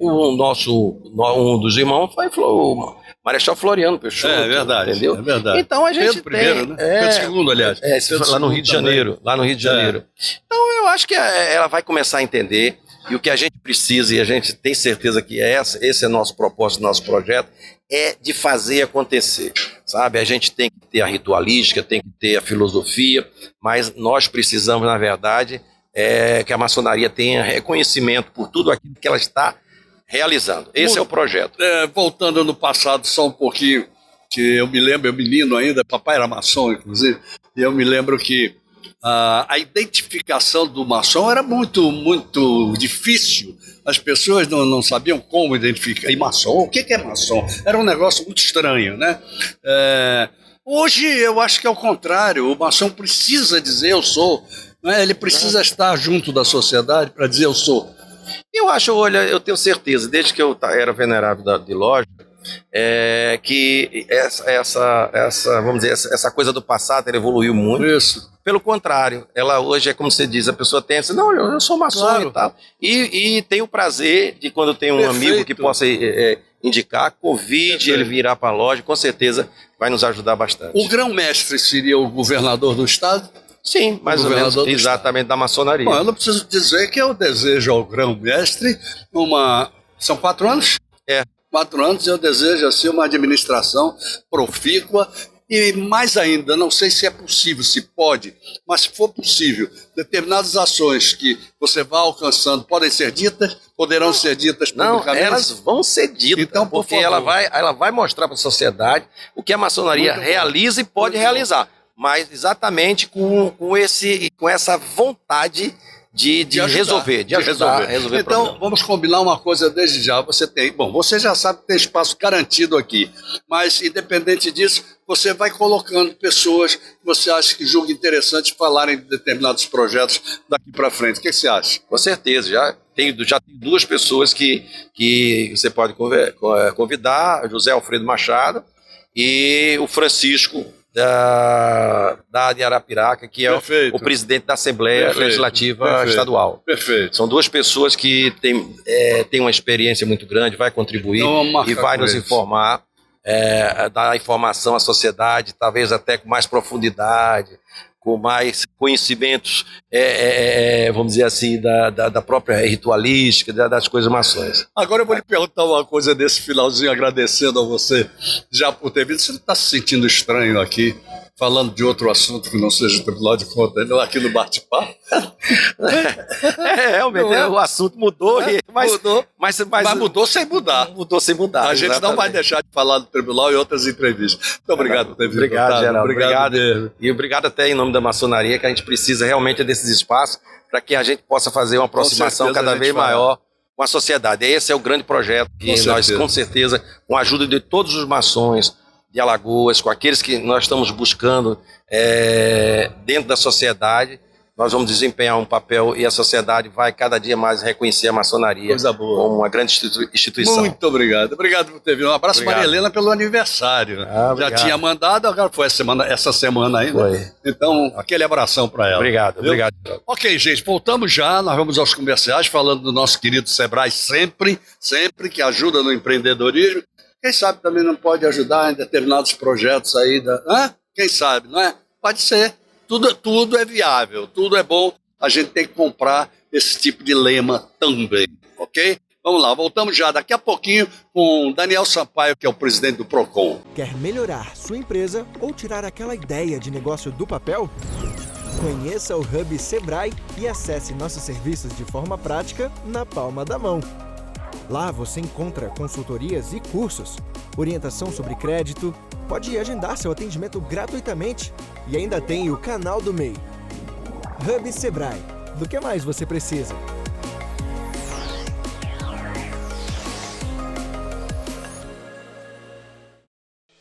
um dos irmãos falou, Marechal Floriano Peixoto. É verdade, entendeu? É verdade. Então a gente Pedro I, né? Pedro II, aliás. Lá no Rio de Janeiro. Lá no Rio de Janeiro. Então eu acho que ela vai começar a entender, e o que a gente precisa, e a gente tem certeza que esse é nosso propósito, nosso projeto, é de fazer acontecer, sabe? A gente tem que ter a ritualística, tem que ter a filosofia, mas nós precisamos, na verdade, que a maçonaria tenha reconhecimento por tudo aquilo que ela está realizando. Esse é o projeto. Voltando no passado só um pouquinho, que eu me lembro, eu menino ainda, papai era maçom, inclusive, e eu me lembro que a identificação do maçom era muito, muito difícil. As pessoas não sabiam como identificar. E maçom? O que é maçom? Era um negócio muito estranho, né? Hoje eu acho que é o contrário. O maçom precisa dizer eu sou. Né? Ele precisa estar junto da sociedade para dizer eu sou. Eu acho, olha, eu tenho certeza, desde que eu era venerável de loja, que vamos dizer, essa coisa do passado, ela evoluiu muito. Isso. Pelo contrário, ela hoje é como você diz, a pessoa pensa, não, eu sou maçom, claro, e tal. E tem o prazer de quando tem um amigo que possa indicar, convide ele virar para a loja, com certeza vai nos ajudar bastante. O grão-mestre seria o governador do estado? Sim, mais ou menos, exatamente, da maçonaria. Bom, eu não preciso dizer que eu desejo ao grão-mestre São 4 anos? 4 anos eu desejo assim uma administração profícua e mais ainda, não sei se é possível, se pode, mas se for possível, determinadas ações que você vai alcançando poderão ser ditas publicamente? Não, elas vão ser ditas, então, porque ela vai mostrar para a sociedade o que a maçonaria realiza e pode realizar, mas exatamente com essa vontade de resolver, de ajudar. Então, vamos combinar uma coisa desde já. Você já sabe que tem espaço garantido aqui, mas independente disso, você vai colocando pessoas que você acha que julga interessante falarem de determinados projetos daqui para frente. O que você acha? Com certeza, já tem 2 pessoas que você pode convidar, José Alfredo Machado e o Francisco de Arapiraca, que é o presidente da Assembleia Legislativa Estadual. Perfeito. São 2 pessoas que têm uma experiência muito grande, vai contribuir e vai nos informar, dar informação à sociedade, talvez até com mais profundidade, com mais conhecimentos, vamos dizer assim, da própria ritualística, das coisas maçons. Agora eu vou lhe perguntar uma coisa nesse finalzinho, agradecendo a você já por ter vindo. Você não está se sentindo estranho aqui, falando de outro assunto que não seja o Tribunal de Contas, aqui no bate-papo? Realmente, o assunto mudou, mas mudou sem mudar. Mudou sem mudar. A gente exatamente. Não vai deixar de falar do Tribunal e outras entrevistas. Muito obrigado por ter vindo. Obrigado, Geraldo. Obrigado. E obrigado até em nome da maçonaria, que a gente precisa realmente desses espaços para que a gente possa fazer uma aproximação cada vez maior com a sociedade. Esse é o grande projeto que nós, com certeza, com a ajuda de todos os maçons de Alagoas, com aqueles que nós estamos buscando dentro da sociedade, nós vamos desempenhar um papel e a sociedade vai cada dia mais reconhecer a maçonaria como uma grande instituição. Muito obrigado. Obrigado por ter vindo. Um abraço, Maria Helena, pelo aniversário. Já tinha mandado, agora foi essa semana ainda. Foi. Então, aquele abração para ela. Obrigado. Ok, gente, voltamos já. Nós vamos aos comerciais, falando do nosso querido Sebrae, sempre que ajuda no empreendedorismo. Quem sabe também não pode ajudar em determinados projetos aí. Quem sabe, não é? Pode ser. Tudo é viável, tudo é bom. A gente tem que comprar esse tipo de lema também, ok? Vamos lá, voltamos já daqui a pouquinho com Daniel Sampaio, que é o presidente do Procon. Quer melhorar sua empresa ou tirar aquela ideia de negócio do papel? Conheça o Hub Sebrae e acesse nossos serviços de forma prática na palma da mão. Lá você encontra consultorias e cursos, orientação sobre crédito, pode agendar seu atendimento gratuitamente e ainda tem o canal do MEI. Hub Sebrae. Do que mais você precisa?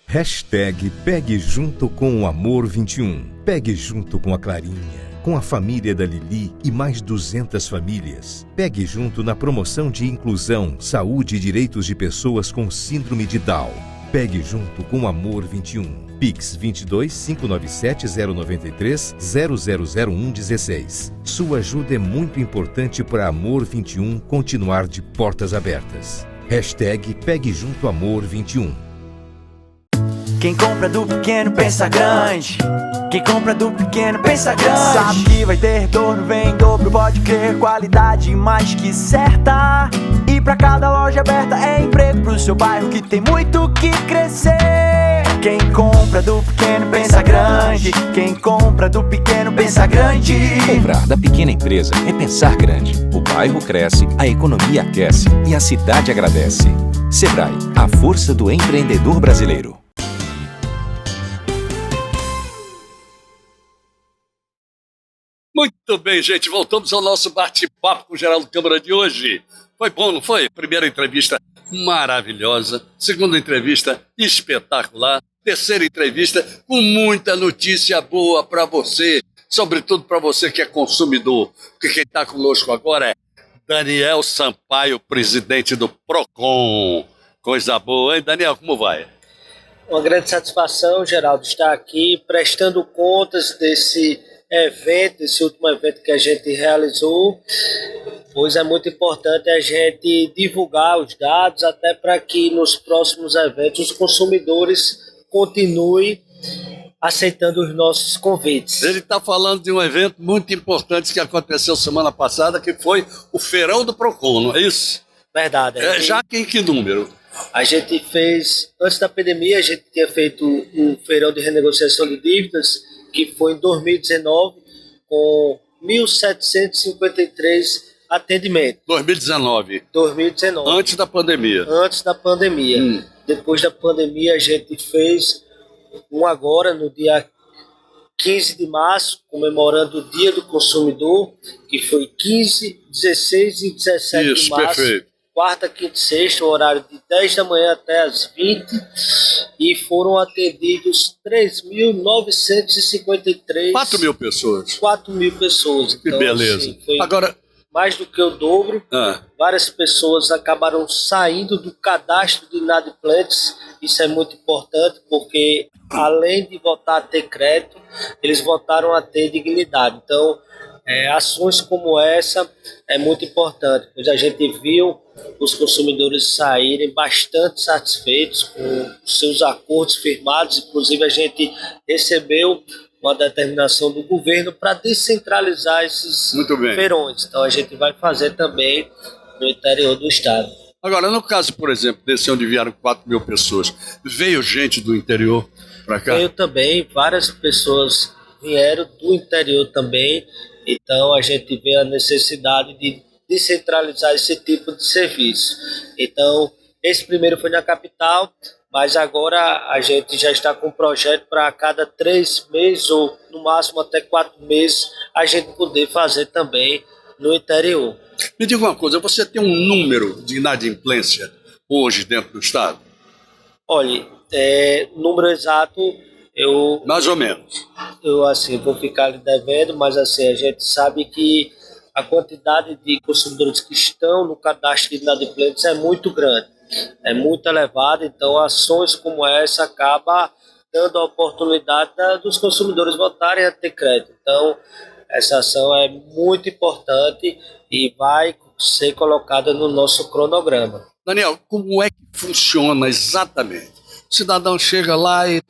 Hashtag Pegue Junto com o Amor 21. Pegue junto com a Clarinha, com a família da Lili e mais 200 famílias. Pegue junto na promoção de inclusão, saúde e direitos de pessoas com síndrome de Down. Pegue junto com o Amor 21. Pix 22 597 093 0001 16. Sua ajuda é muito importante para Amor 21 continuar de portas abertas. Hashtag Pegue Junto Amor 21. Quem compra do pequeno pensa grande. Quem compra do pequeno pensa grande. Sabe que vai ter retorno, vem em dobro, pode crer. Qualidade mais que certa. E pra cada loja aberta é emprego pro seu bairro que tem muito que crescer. Quem compra do pequeno pensa grande. Quem compra do pequeno pensa grande. Comprar da pequena empresa é pensar grande. O bairro cresce, a economia aquece e a cidade agradece. Sebrae, a força do empreendedor brasileiro. Muito bem, gente, voltamos ao nosso bate-papo com o Geraldo Câmara de hoje. Foi bom, não foi? Primeira entrevista maravilhosa, segunda entrevista espetacular, terceira entrevista com muita notícia boa para você, sobretudo para você que é consumidor, porque quem está conosco agora é Daniel Sampaio, presidente do Procon. Coisa boa, hein, Daniel? Como vai? Uma grande satisfação, Geraldo, estar aqui prestando contas desse evento, esse último evento que a gente realizou, pois é muito importante a gente divulgar os dados até para que nos próximos eventos os consumidores continuem aceitando os nossos convites. Ele está falando de um evento muito importante que aconteceu semana passada, que foi o Feirão do Procon, não é isso? Verdade. Já que em que número? A gente fez, antes da pandemia, a gente tinha feito um feirão de renegociação de dívidas, que foi em 2019, com 1.753 atendimentos. 2019. Antes da pandemia. Antes da pandemia. Depois da pandemia, a gente fez um agora, no dia 15 de março, comemorando o Dia do Consumidor, que foi 15, 16 e 17 de março. Perfeito. Quarta, quinta e sexta, o horário de 10 da manhã até as 20, e foram atendidos 3.953. 4 mil pessoas. 4 mil pessoas. Que então, beleza. Assim, foi agora, mais do que o dobro. Várias pessoas acabaram saindo do cadastro de inadimplentes. Isso é muito importante, porque além de voltar a ter crédito, eles voltaram a ter dignidade. Então, ações como essa é muito importante, pois a gente viu os consumidores saírem bastante satisfeitos com os seus acordos firmados. Inclusive, a gente recebeu uma determinação do governo para descentralizar esses feirões. Então, a gente vai fazer também no interior do estado. Agora, no caso, por exemplo, desse onde vieram 4 mil pessoas, veio gente do interior para cá? Veio também, várias pessoas vieram do interior também. Então, a gente vê a necessidade de descentralizar esse tipo de serviço. Então, esse primeiro foi na capital, mas agora a gente já está com um projeto para a cada 3 meses, ou no máximo até 4 meses, a gente poder fazer também no interior. Me diga uma coisa, você tem um número de inadimplência hoje dentro do estado? Olha, número exato... mais ou menos. Eu, assim, vou ficar lhe devendo, mas assim, a gente sabe que a quantidade de consumidores que estão no cadastro de inadimplentes é muito grande, é muito elevada. Então, ações como essa acabam dando a oportunidade dos consumidores voltarem a ter crédito. Então, essa ação é muito importante e vai ser colocada no nosso cronograma. Daniel, como é que funciona exatamente? O cidadão chega lá e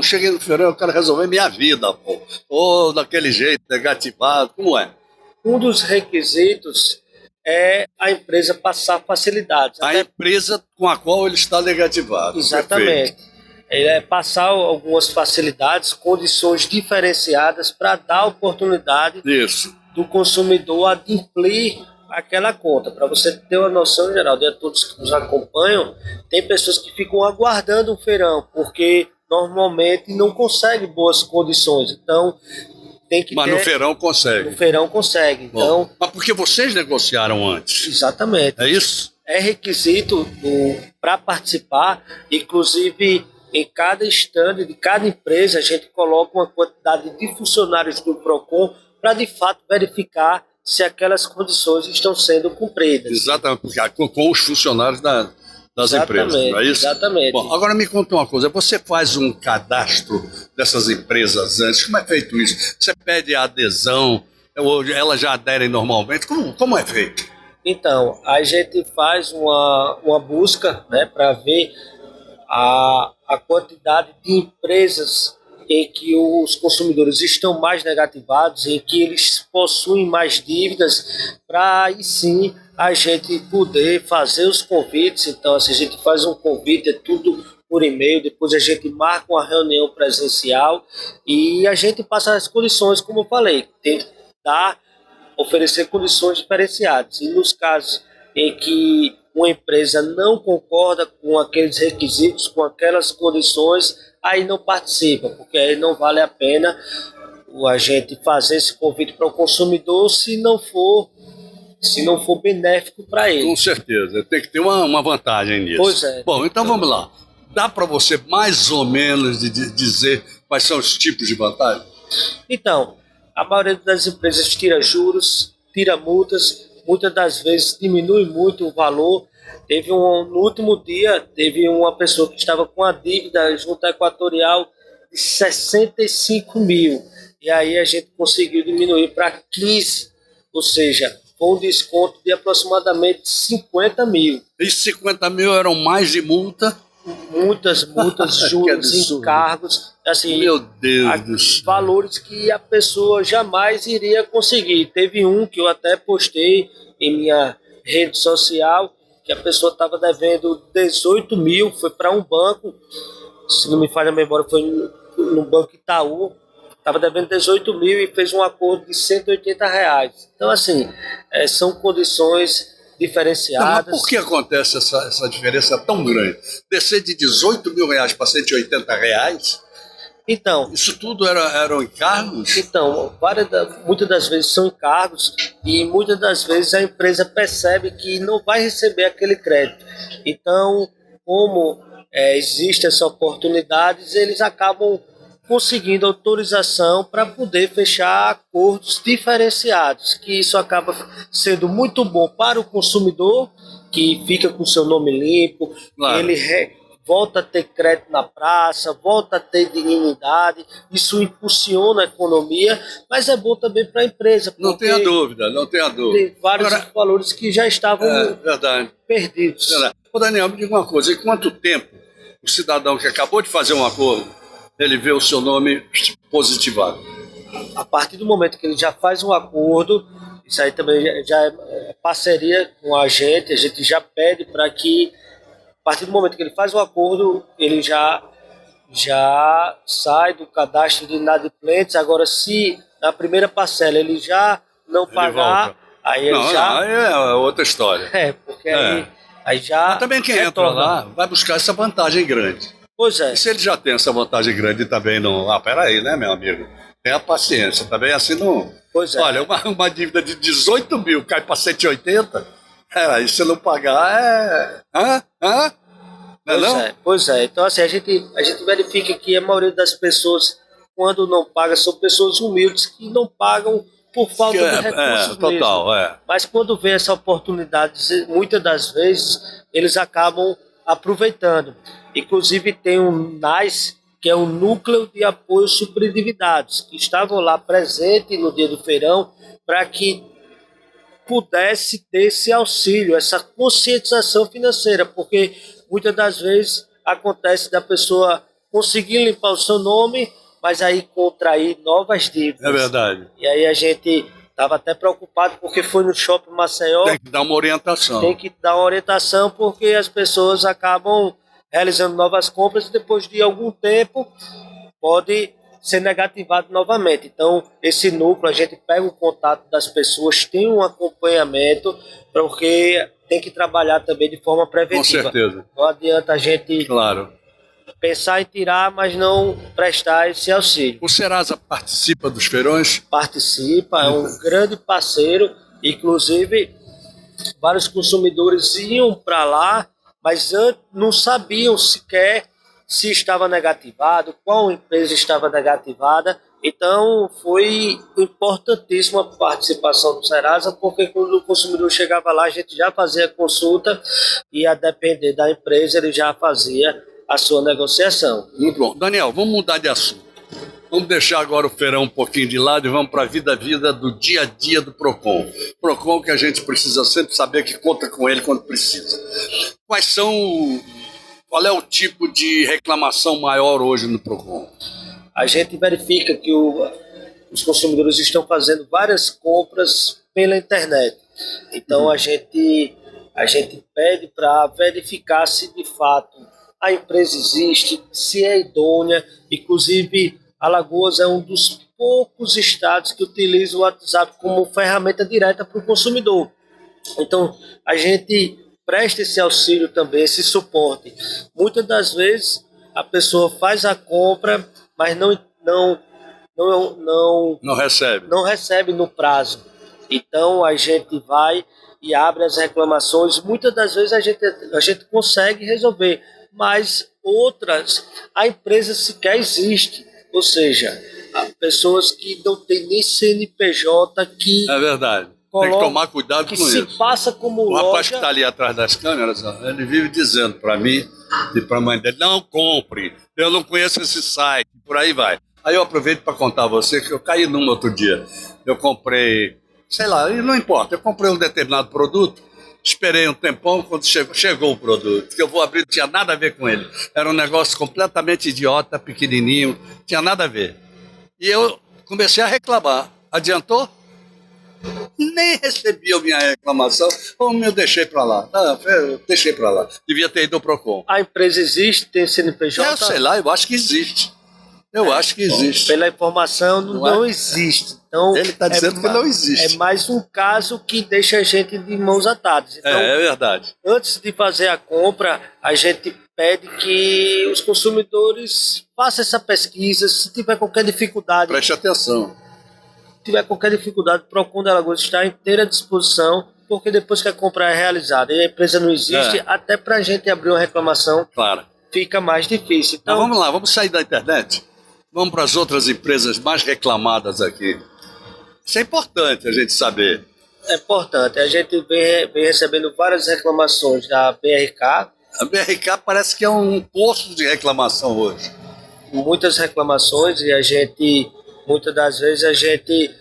cheguei no feirão, eu quero resolver minha vida, ou daquele jeito, negativado, como é? Um dos requisitos é a empresa passar facilidades. A empresa com a qual ele está negativado. Exatamente. É passar algumas facilidades, condições diferenciadas para dar oportunidade do consumidor adimplir aquela conta. Para você ter uma noção, Geraldo, e a todos que nos acompanham, tem pessoas que ficam aguardando o feirão, porque normalmente não consegue boas condições. Então, tem que Mas ter... no feirão consegue. No feirão consegue. Então, Mas porque vocês negociaram antes. exatamente. É isso? É requisito para participar, inclusive em cada estande de cada empresa a gente coloca uma quantidade de funcionários do PROCON para de fato verificar se aquelas condições estão sendo cumpridas. Exatamente, porque com os funcionários das empresas, não é isso? Exatamente. Bom, agora me conta uma coisa, você faz um cadastro dessas empresas antes, como é feito isso? Você pede a adesão, ou elas já aderem normalmente, como é feito? Então, a gente faz uma busca, né, para ver a quantidade de empresas em que os consumidores estão mais negativados, em que eles possuem mais dívidas, para aí sim a gente poder fazer os convites. Então, assim, a gente faz um convite, é tudo por e-mail, depois a gente marca uma reunião presencial e a gente passa as condições, como eu falei, tentar oferecer condições diferenciadas. E nos casos em que uma empresa não concorda com aqueles requisitos, com aquelas condições, aí não participa, porque aí não vale a pena a gente fazer esse convite para o consumidor se não for benéfico para ele. Com certeza, tem que ter uma vantagem nisso. Pois é. Bom, então vamos lá. Dá para você mais ou menos dizer quais são os tipos de vantagem? Então, a maioria das empresas tira juros, tira multas, muitas das vezes diminui muito o valor. No último dia, teve uma pessoa que estava com a dívida junto à Equatorial de 65 mil. E aí a gente conseguiu diminuir para 15, ou seja, com um desconto de aproximadamente 50 mil. E 50 mil eram mais de multa? Muitas multas, juros, encargos, assim, meu Deus, valores que a pessoa jamais iria conseguir. Teve um que eu até postei em minha rede social, que a pessoa estava devendo 18 mil, foi para um banco, se não me falha a memória, foi no Banco Itaú, estava devendo 18 mil e fez um acordo de R$180. Então, assim, são condições diferenciadas. Não, mas por que acontece essa diferença tão grande? Descer de 18 mil reais para 180 reais? Então, isso tudo eram encargos? Então, muitas das vezes são encargos e muitas das vezes a empresa percebe que não vai receber aquele crédito. Então, como existe essa oportunidade, eles acabam conseguindo autorização para poder fechar acordos diferenciados, que isso acaba sendo muito bom para o consumidor, que fica com seu nome limpo, claro. Ele volta a ter crédito na praça, volta a ter dignidade, isso impulsiona a economia, mas é bom também para a empresa. Não tenha dúvida, não tenha dúvida. Tem vários valores que já estavam perdidos. Verdade. Ô Daniel, me diga uma coisa, em quanto tempo o cidadão que acabou de fazer um acordo, ele vê o seu nome positivado? A partir do momento que ele já faz um acordo, isso aí também já é parceria com a gente já pede para que, a partir do momento que ele faz o acordo, ele já sai do cadastro de inadimplentes. Agora, se na primeira parcela ele já não pagar, aí ele aí é outra história. Porque aí já... Mas também quem entra lá vai buscar essa vantagem grande. Pois é. E se ele já tem essa vantagem grande também não... peraí, né, meu amigo? Tenha paciência, também assim não... Pois é. Olha, uma dívida de 18 mil cai para 180, aí se não pagar Pois é. Então, assim, a gente verifica que a maioria das pessoas, quando não paga, são pessoas humildes que não pagam por falta de recursos total, mesmo. Mas quando vem essa oportunidade, muitas das vezes, eles acabam aproveitando. Inclusive tem um NAS, que é o Núcleo de Apoio Superendividados, que estavam lá presentes no dia do feirão para que pudesse ter esse auxílio, essa conscientização financeira, porque muitas das vezes acontece da pessoa conseguir limpar o seu nome, mas aí contrair novas dívidas. É verdade. E aí a gente estava até preocupado porque foi no Shopping Maceió. Tem que dar uma orientação. Tem que dar uma orientação porque as pessoas acabam realizando novas compras e depois de algum tempo pode ser negativado novamente. Então, esse núcleo, a gente pega o contato das pessoas, tem um acompanhamento, porque tem que trabalhar também de forma preventiva. Com certeza. Não adianta a gente Claro. pensar em tirar, mas não prestar esse auxílio. O Serasa participa dos feirões? Participa, é um grande parceiro, inclusive vários consumidores iam para lá, mas não sabiam sequer se estava negativado, qual empresa estava negativada. Então foi importantíssima a participação do Serasa, porque quando o consumidor chegava lá, a gente já fazia a consulta e, a depender da empresa, ele já fazia a sua negociação. Muito bom. Daniel, vamos mudar de assunto. Vamos deixar agora o feirão um pouquinho de lado e vamos para a vida do dia a dia do PROCON. PROCON que a gente precisa sempre saber que conta com ele quando precisa. Qual é o tipo de reclamação maior hoje no PROCON? A gente verifica que os consumidores estão fazendo várias compras pela internet. Então a gente pede para verificar se de fato a empresa existe, se é idônea. Inclusive, Alagoas é um dos poucos estados que utiliza o WhatsApp como ferramenta direta para o consumidor. Então, a gente presta esse auxílio também, esse suporte. Muitas das vezes, a pessoa faz a compra, mas não recebe. Não recebe no prazo. Então, a gente vai e abre as reclamações. Muitas das vezes, a gente consegue resolver, mas outras, a empresa sequer existe. Ou seja, há pessoas que não têm nem CNPJ, que... É verdade. Tem que tomar cuidado com isso. Que se passa como o loja... rapaz que está ali atrás das câmeras, ele vive dizendo para mim e para a mãe dele, não compre, eu não conheço esse site, por aí vai. Aí eu aproveito para contar a você que eu caí num outro dia. Eu comprei, sei lá, não importa, eu comprei um determinado produto, esperei um tempão, quando chegou o produto, que eu vou abrir, não tinha nada a ver com ele. Era um negócio completamente idiota, pequenininho, tinha nada a ver. E eu comecei a reclamar. Adiantou? Nem recebi a minha reclamação, ou eu deixei para lá. Eu deixei para lá. Devia ter ido ao PROCON. A empresa existe, tem CNPJ? Eu sei lá, eu acho que existe. Eu acho que existe. Pela informação, não existe. Então, ele está dizendo que não existe. É mais um caso que deixa a gente de mãos atadas. Então, é verdade. Antes de fazer a compra, a gente pede que os consumidores façam essa pesquisa. Se tiver qualquer dificuldade... Preste atenção. Se tiver qualquer dificuldade, o PROCON de Alagoas está à inteira disposição, porque depois que a compra é realizada e a empresa não existe, até para a gente abrir uma reclamação, fica mais difícil. Então vamos lá, vamos sair da internet? Vamos para as outras empresas mais reclamadas aqui. Isso é importante a gente saber. É importante. A gente vem recebendo várias reclamações da BRK. A BRK parece que é um posto de reclamação hoje. Muitas reclamações e muitas das vezes a gente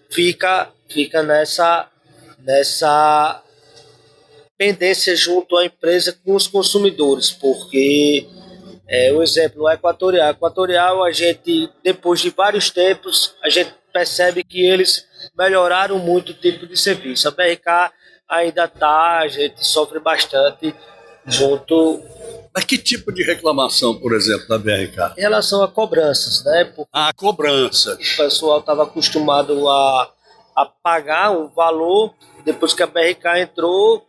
fica nessa pendência junto à empresa com os consumidores, porque o exemplo, o Equatorial, a gente, depois de vários tempos, a gente percebe que eles melhoraram muito o tipo de serviço. A BRK ainda a gente sofre bastante junto... Mas que tipo de reclamação, por exemplo, da BRK? Em relação a cobranças, né? Porque cobranças. O pessoal estava acostumado a pagar um valor, depois que a BRK entrou,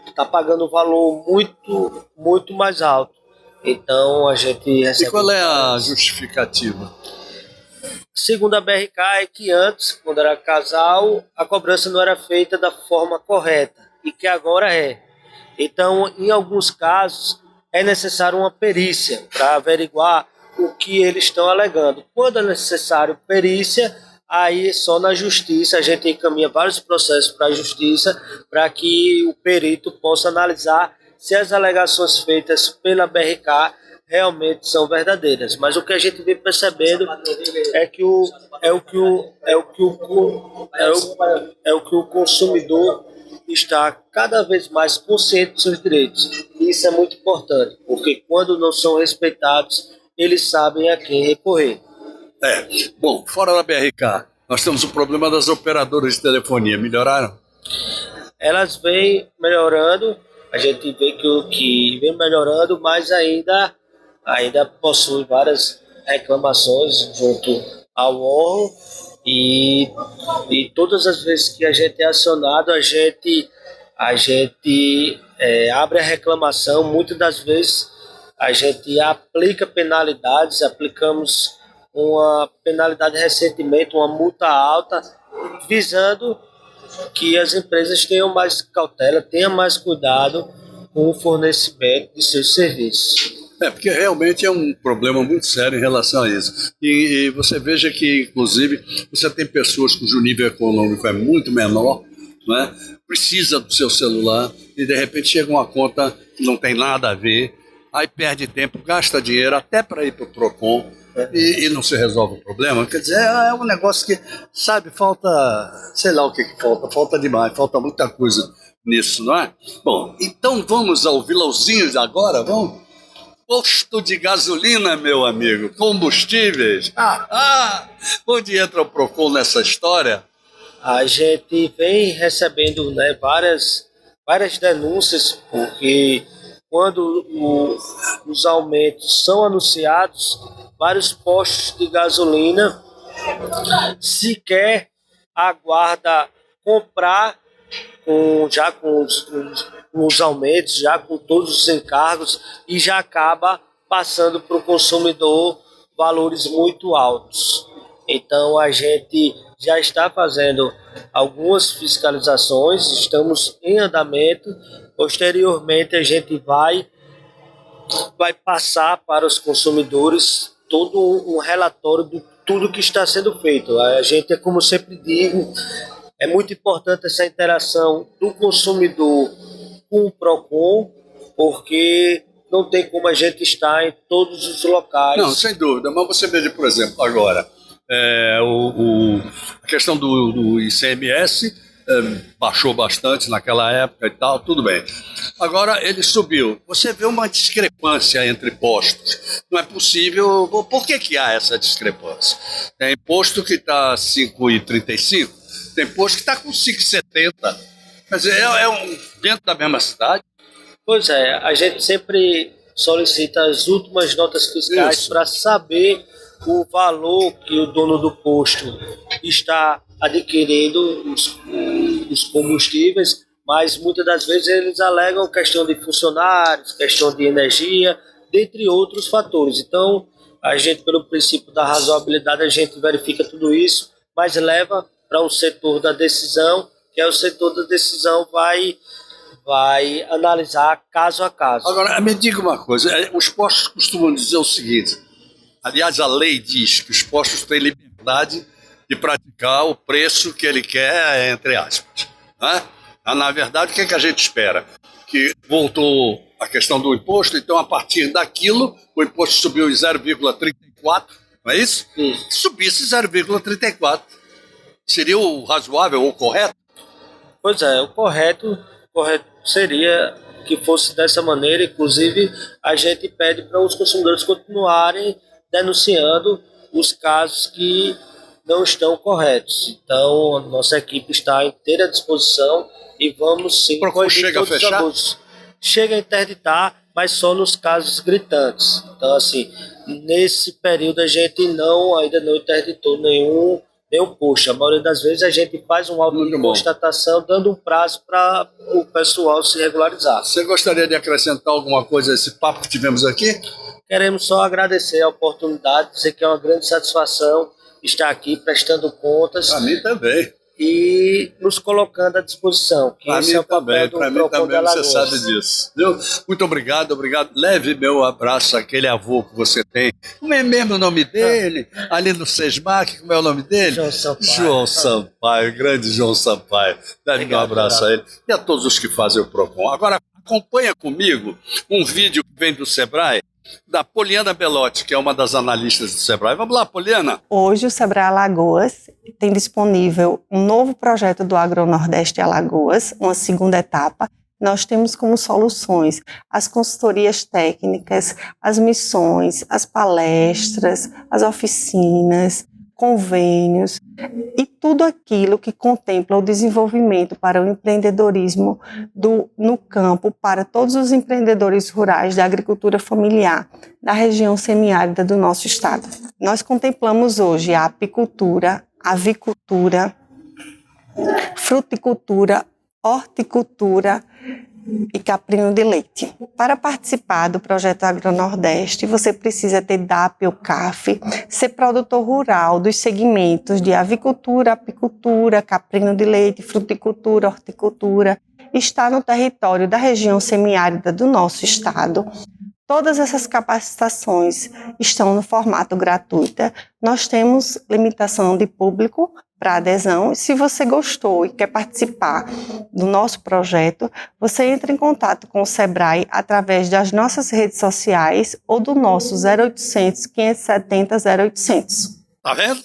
está pagando um valor muito, muito mais alto. Então a gente recebe... E qual é a justificativa? Segundo a BRK, é que antes, quando era casal, a cobrança não era feita da forma correta, e que agora é. Então, em alguns casos, é necessário uma perícia para averiguar o que eles estão alegando. Quando é necessário perícia, aí só na justiça, a gente encaminha vários processos para a justiça para que o perito possa analisar se as alegações feitas pela BRK realmente são verdadeiras. Mas o que a gente vem percebendo é que o consumidor está cada vez mais consciente dos seus direitos. E isso é muito importante, porque quando não são respeitados, eles sabem a quem recorrer. Bom, fora da BRK, nós temos o problema das operadoras de telefonia. Melhoraram? Elas vêm melhorando, a gente vê que vem melhorando, mas ainda possui várias reclamações junto ao órgão e todas as vezes que a gente é acionado, a gente abre a reclamação. Muitas das vezes a gente aplica penalidades, aplicamos uma penalidade recentemente, uma multa alta, visando que as empresas tenham mais cautela, tenham mais cuidado com o fornecimento de seus serviços. Porque realmente é um problema muito sério em relação a isso. E você veja que, inclusive, você tem pessoas cujo nível econômico é muito menor, né? Precisa do seu celular e, de repente, chega uma conta que não tem nada a ver, aí perde tempo, gasta dinheiro até para ir para o PROCON e não se resolve o problema. Quer dizer, é um negócio que, sabe, falta, sei lá o que falta demais, falta muita coisa nisso, não é? Bom, então vamos ao vilãozinho de agora, vamos? Posto de gasolina, meu amigo, combustíveis. Onde entra o PROCON nessa história? A gente vem recebendo, né, várias denúncias, porque quando os aumentos são anunciados, vários postos de gasolina sequer aguarda comprar já com os aumentos, já com todos os encargos, e já acaba passando para o consumidor valores muito altos. Então a gente já está fazendo algumas fiscalizações, estamos em andamento. Posteriormente a gente vai passar para os consumidores todo um relatório de tudo que está sendo feito. A gente, como sempre digo, é muito importante essa interação do consumidor com o PROCON, porque não tem como a gente estar em todos os locais. Não, sem dúvida. Mas você veja, por exemplo, agora, a questão do ICMS baixou bastante naquela época e tal, tudo bem. Agora ele subiu. Você vê uma discrepância entre postos. Não é possível. Por que há essa discrepância? Tem posto que está 5,35, tem posto que está com 5,70. Quer dizer, dentro da mesma cidade. Pois é, a gente sempre solicita as últimas notas fiscais para saber o valor que o dono do posto está adquirindo os combustíveis, mas muitas das vezes eles alegam questão de funcionários, questão de energia, dentre outros fatores. Então, a gente, pelo princípio da razoabilidade, a gente verifica tudo isso, mas leva para o setor da decisão, que é o setor da decisão vai analisar caso a caso. Agora, me diga uma coisa, os postos costumam dizer o seguinte, aliás, a lei diz que os postos têm liberdade de praticar o preço que ele quer, entre aspas, né? Na verdade, o que a gente espera? Que voltou a questão do imposto, então a partir daquilo, o imposto subiu em 0,34, não é isso? Se subisse 0,34, seria o razoável ou correto? Pois é, o correto seria que fosse dessa maneira. Inclusive, a gente pede para os consumidores continuarem denunciando os casos que não estão corretos. Então, a nossa equipe está à inteira disposição e vamos sim proibir todos os abusos. Chega a interditar, mas só nos casos gritantes. Então, assim, nesse período a gente ainda não interditou nenhum posto. A maioria das vezes a gente faz um auto de constatação, dando um prazo para o pessoal se regularizar. Você gostaria de acrescentar alguma coisa a esse papo que tivemos aqui? Queremos só agradecer a oportunidade, dizer que é uma grande satisfação estar aqui prestando contas. Para mim também. E nos colocando à disposição. Para mim também, você sabe disso. Viu? Muito obrigado. Leve meu abraço àquele avô que você tem. Como é mesmo o nome dele? Ali no Sesmac, como é o nome dele? João Sampaio, grande João Sampaio. Leve meu abraço a ele e a todos os que fazem o PROCON. Agora, acompanha comigo um vídeo que vem do Sebrae, da Poliana Belotti, que é uma das analistas do Sebrae. Vamos lá, Poliana. Hoje o Sebrae Alagoas tem disponível um novo projeto do AgroNordeste Alagoas, uma segunda etapa. Nós temos como soluções as consultorias técnicas, as missões, as palestras, as oficinas, convênios e tudo aquilo que contempla o desenvolvimento para o empreendedorismo no campo para todos os empreendedores rurais da agricultura familiar da região semiárida do nosso estado. Nós contemplamos hoje a apicultura, avicultura, fruticultura, horticultura e caprino de leite. Para participar do projeto AgroNordeste, você precisa ter DAP ou CAF, ser produtor rural dos segmentos de avicultura, apicultura, caprino de leite, fruticultura, horticultura, estar no território da região semiárida do nosso estado. Todas essas capacitações estão no formato gratuito. Nós temos limitação de público para adesão. Se você gostou e quer participar do nosso projeto, você entra em contato com o Sebrae através das nossas redes sociais ou do nosso 0800 570 0800. Tá vendo?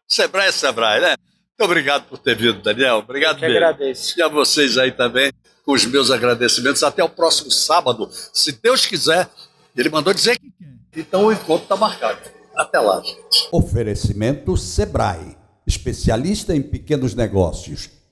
Sebrae é Sebrae, né? Muito obrigado por ter vindo, Daniel. Obrigado mesmo. Agradeço. E a vocês aí também, com os meus agradecimentos. Até o próximo sábado, se Deus quiser. Ele mandou dizer que quer. Então o encontro está marcado. Até lá, gente. Oferecimento Sebrae, especialista em pequenos negócios.